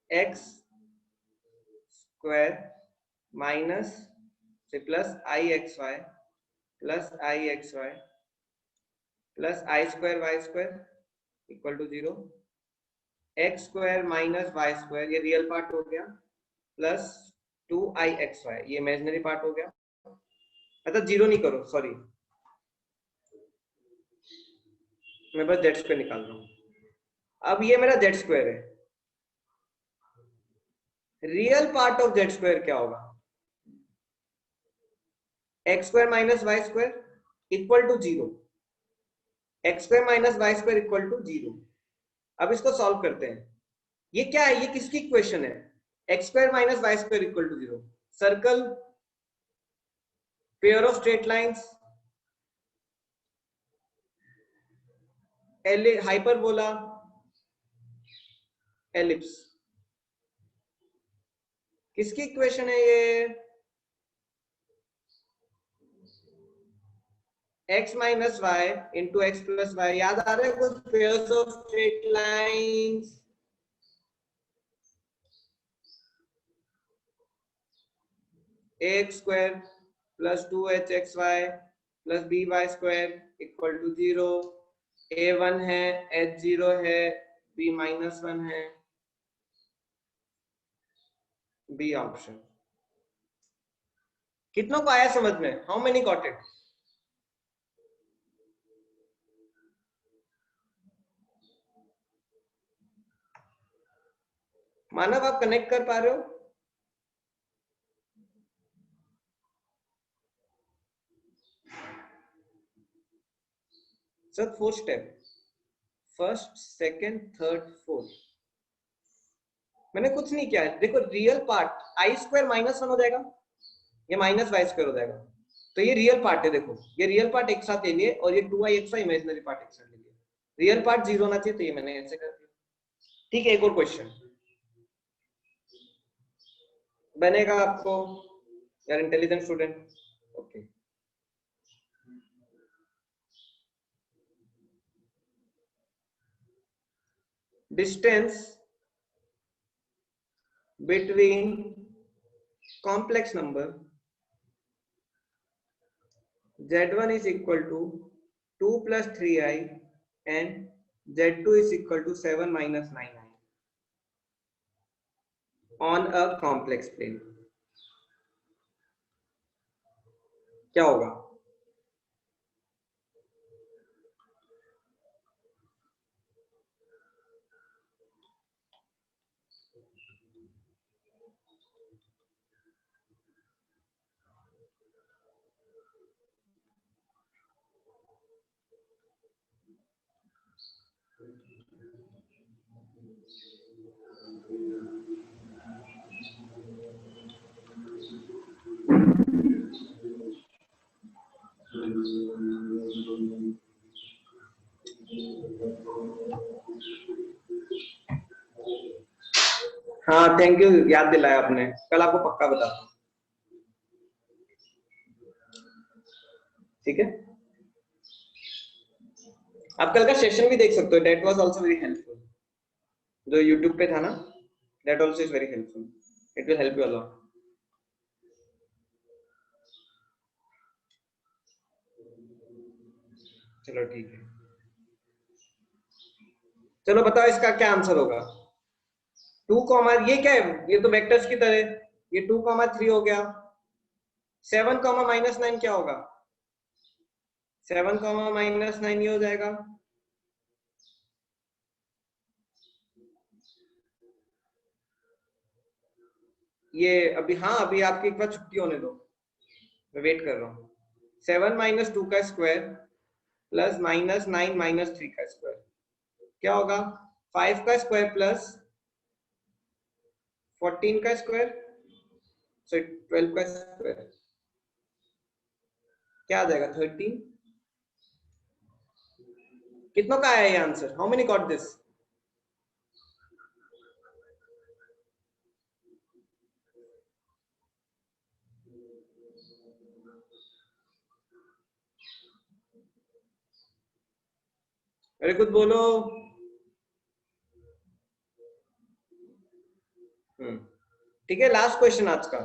x square minus से plus i x y plus i x y plus I square y square equal to 0, x square minus y square, ये real part हो गया, plus 2i(xy), ये imaginary part हो गया। मतलब 0 नहीं करो, सॉरी, मैं बस जेड स्क्वायर निकाल रहा हूं। अब ये मेरा जेड स्क्वायर है, real part of z square क्या होगा, x square minus y square equal to 0, x square minus y square equal to 0। अब इसको सॉल्व करते हैं। ये क्या है, ये किसकी इक्वेशन है, x square minus y square equal to 0, circle, pair of straight lines, hyperbola, ellipse. किसकी इक्वेशन है ये, x minus y into x plus y. याद आ रहा है कुछ, pairs of straight lines, x square plus 2hxy plus by square equal to 0, a1 है, h0 है, b माइनस 1 है, बी ऑप्शन। कितनों को आया समझ में? How many got it? Manav आप कनेक्ट कर पा रहे हो? Sir 4 step, first second third fourth. मैंने कुछ नहीं किया है, देखो real part i square minus 1 हो जाएगा, ये माइनस वाई स्क्वायर हो जाएगा, तो ये रियल पार्ट है। देखो ये रियल पार्ट एक साथ ले लिए और ये 2i(xy) इमेजिनरी पार्ट एक साथ ले लिया, रियल पार्ट 0 होना चाहिए, तो ये मैंने ऐसे कर दिया। ठीक है, एक और क्वेश्चन बनेगा आपको, यार intelligent student. Okay, distance between complex number z1 is equal to 2 plus 3i and z2 is equal to 7 minus 9i on a complex plane, क्या होगा? हाँ थैंक यू, याद दिलाया आपने, कल आपको पक्का बताता हूँ। ठीक है, आप कल का सेशन भी देख सकते हो, that was also very helpful, जो यूट्यूब पे था ना, that also is very helpful, it will help you a lot. चलो ठीक है, चलो बताओ इसका क्या आंसर होगा। 2 कॉमा, ये क्या है, ये तो वेक्टर्स की तरह, ये 2,3 हो गया। 7 कॉमा -9 क्या होगा, 7 कॉमा -9 ये हो जाएगा। ये अभी, हाँ अभी आपकी एक बार छुट्टी होने दो, मैं वेट कर रहा हूँ। 7 - 2 का स्क्वायर प्लस -9 - 3 का स्क्वायर क्या होगा, 5 का स्क्वायर प्लस 14 का स्क्वायर, सो 12 का स्क्वायर क्या आ जाएगा, 13। कितनों का आया ये answer, how many got this. Very good, बोलो। ठीक है, लास्ट क्वेश्चन आज का।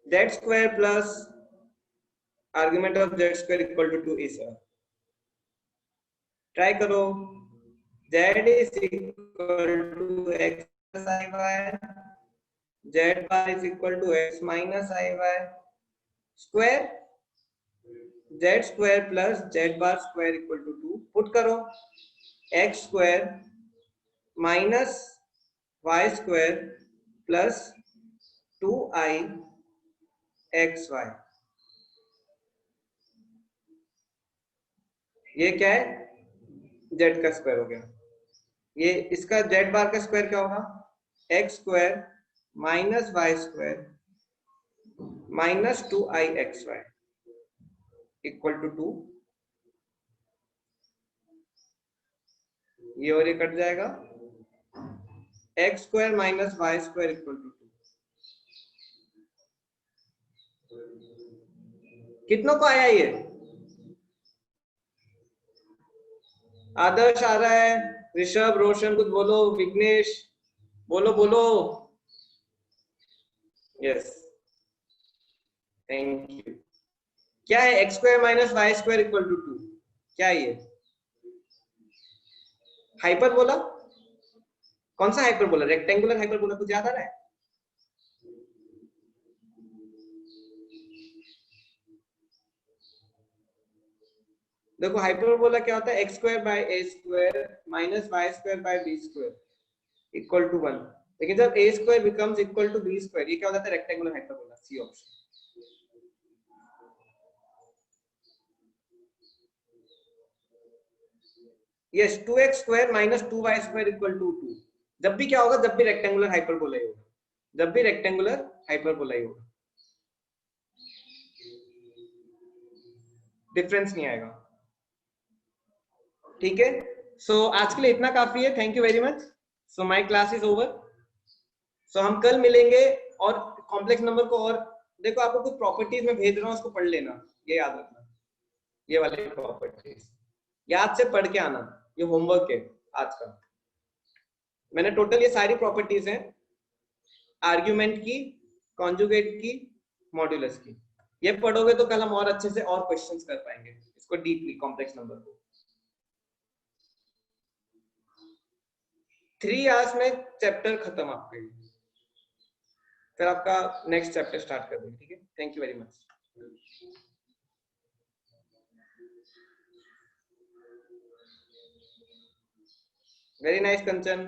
Z square plus argument of z square equal to 2 is, try करो। Z is equal to x plus i y, z bar is equal to x minus i y square, z square plus z bar square equal to 2, put करो। X square minus y square plus 2i x y, ये क्या है, Z का square हो गया। ये इसका Z बार का स्क्वायर क्या होगा, x square minus y square minus 2i x y equal to 2, ये और ये कट जाएगा। X square minus y square equal to 2, कितनों को आया ये, आदर्श आ रहा है, ऋषभ, रोशन कुछ बोलो, विघ्नेश बोलो बोलो, यस थैंक यू। क्या है, x square minus y square equal to 2, क्या है ये, हाइपरबोला। कौन सा हाइपरबोला, रेक्टेंगुलर हाइपरबोला, कुछ याद आ रहा है। देखो हाइपरबोला क्या होता है, x square by a square minus y square by b square equal to 1, लेकिन जब a square becomes equal to b square, ये क्या हो जाता है, rectangular hyperbola, C option. Yes, 2x square minus 2y square equal to 2, जब भी क्या होगा, जब भी रेक्टेंगुलर हाइपरबोला ही होगा, जब भी रेक्टेंगुलर हाइपरबोला ही होगा, डिफरेंस नहीं आएगा। ठीक है, सो आज के लिए इतना काफी है, thank you very much. So my class is over. So हम कल मिलेंगे, और कॉम्प्लेक्स नंबर को, और देखो आपको कुछ प्रॉपर्टीज में भेज रहा हूँ, उसको पढ़ लेना, ये याद रखना, ये वाली प्रॉपर्टीज याद से पढ़ के आना, ये होमवर्क है आज का। मैंने टोटल ये सारी प्रॉपर्टीज हैं, आर्ग्यूमेंट की, कॉन्जुगेट की, मॉड्यूलस की, ये पढ़ोगे तो कल हम और अच्छे से और क्वेश्चंस कर पाएंगे इसको डीपली, कॉम्प्लेक्स नंबर को। 3 आवर्स में चैप्टर खत्म आपका, फिर आपका नेक्स्ट चैप्टर स्टार्ट कर देंगे। ठीक है, thank you very much. Very nice Kanchan.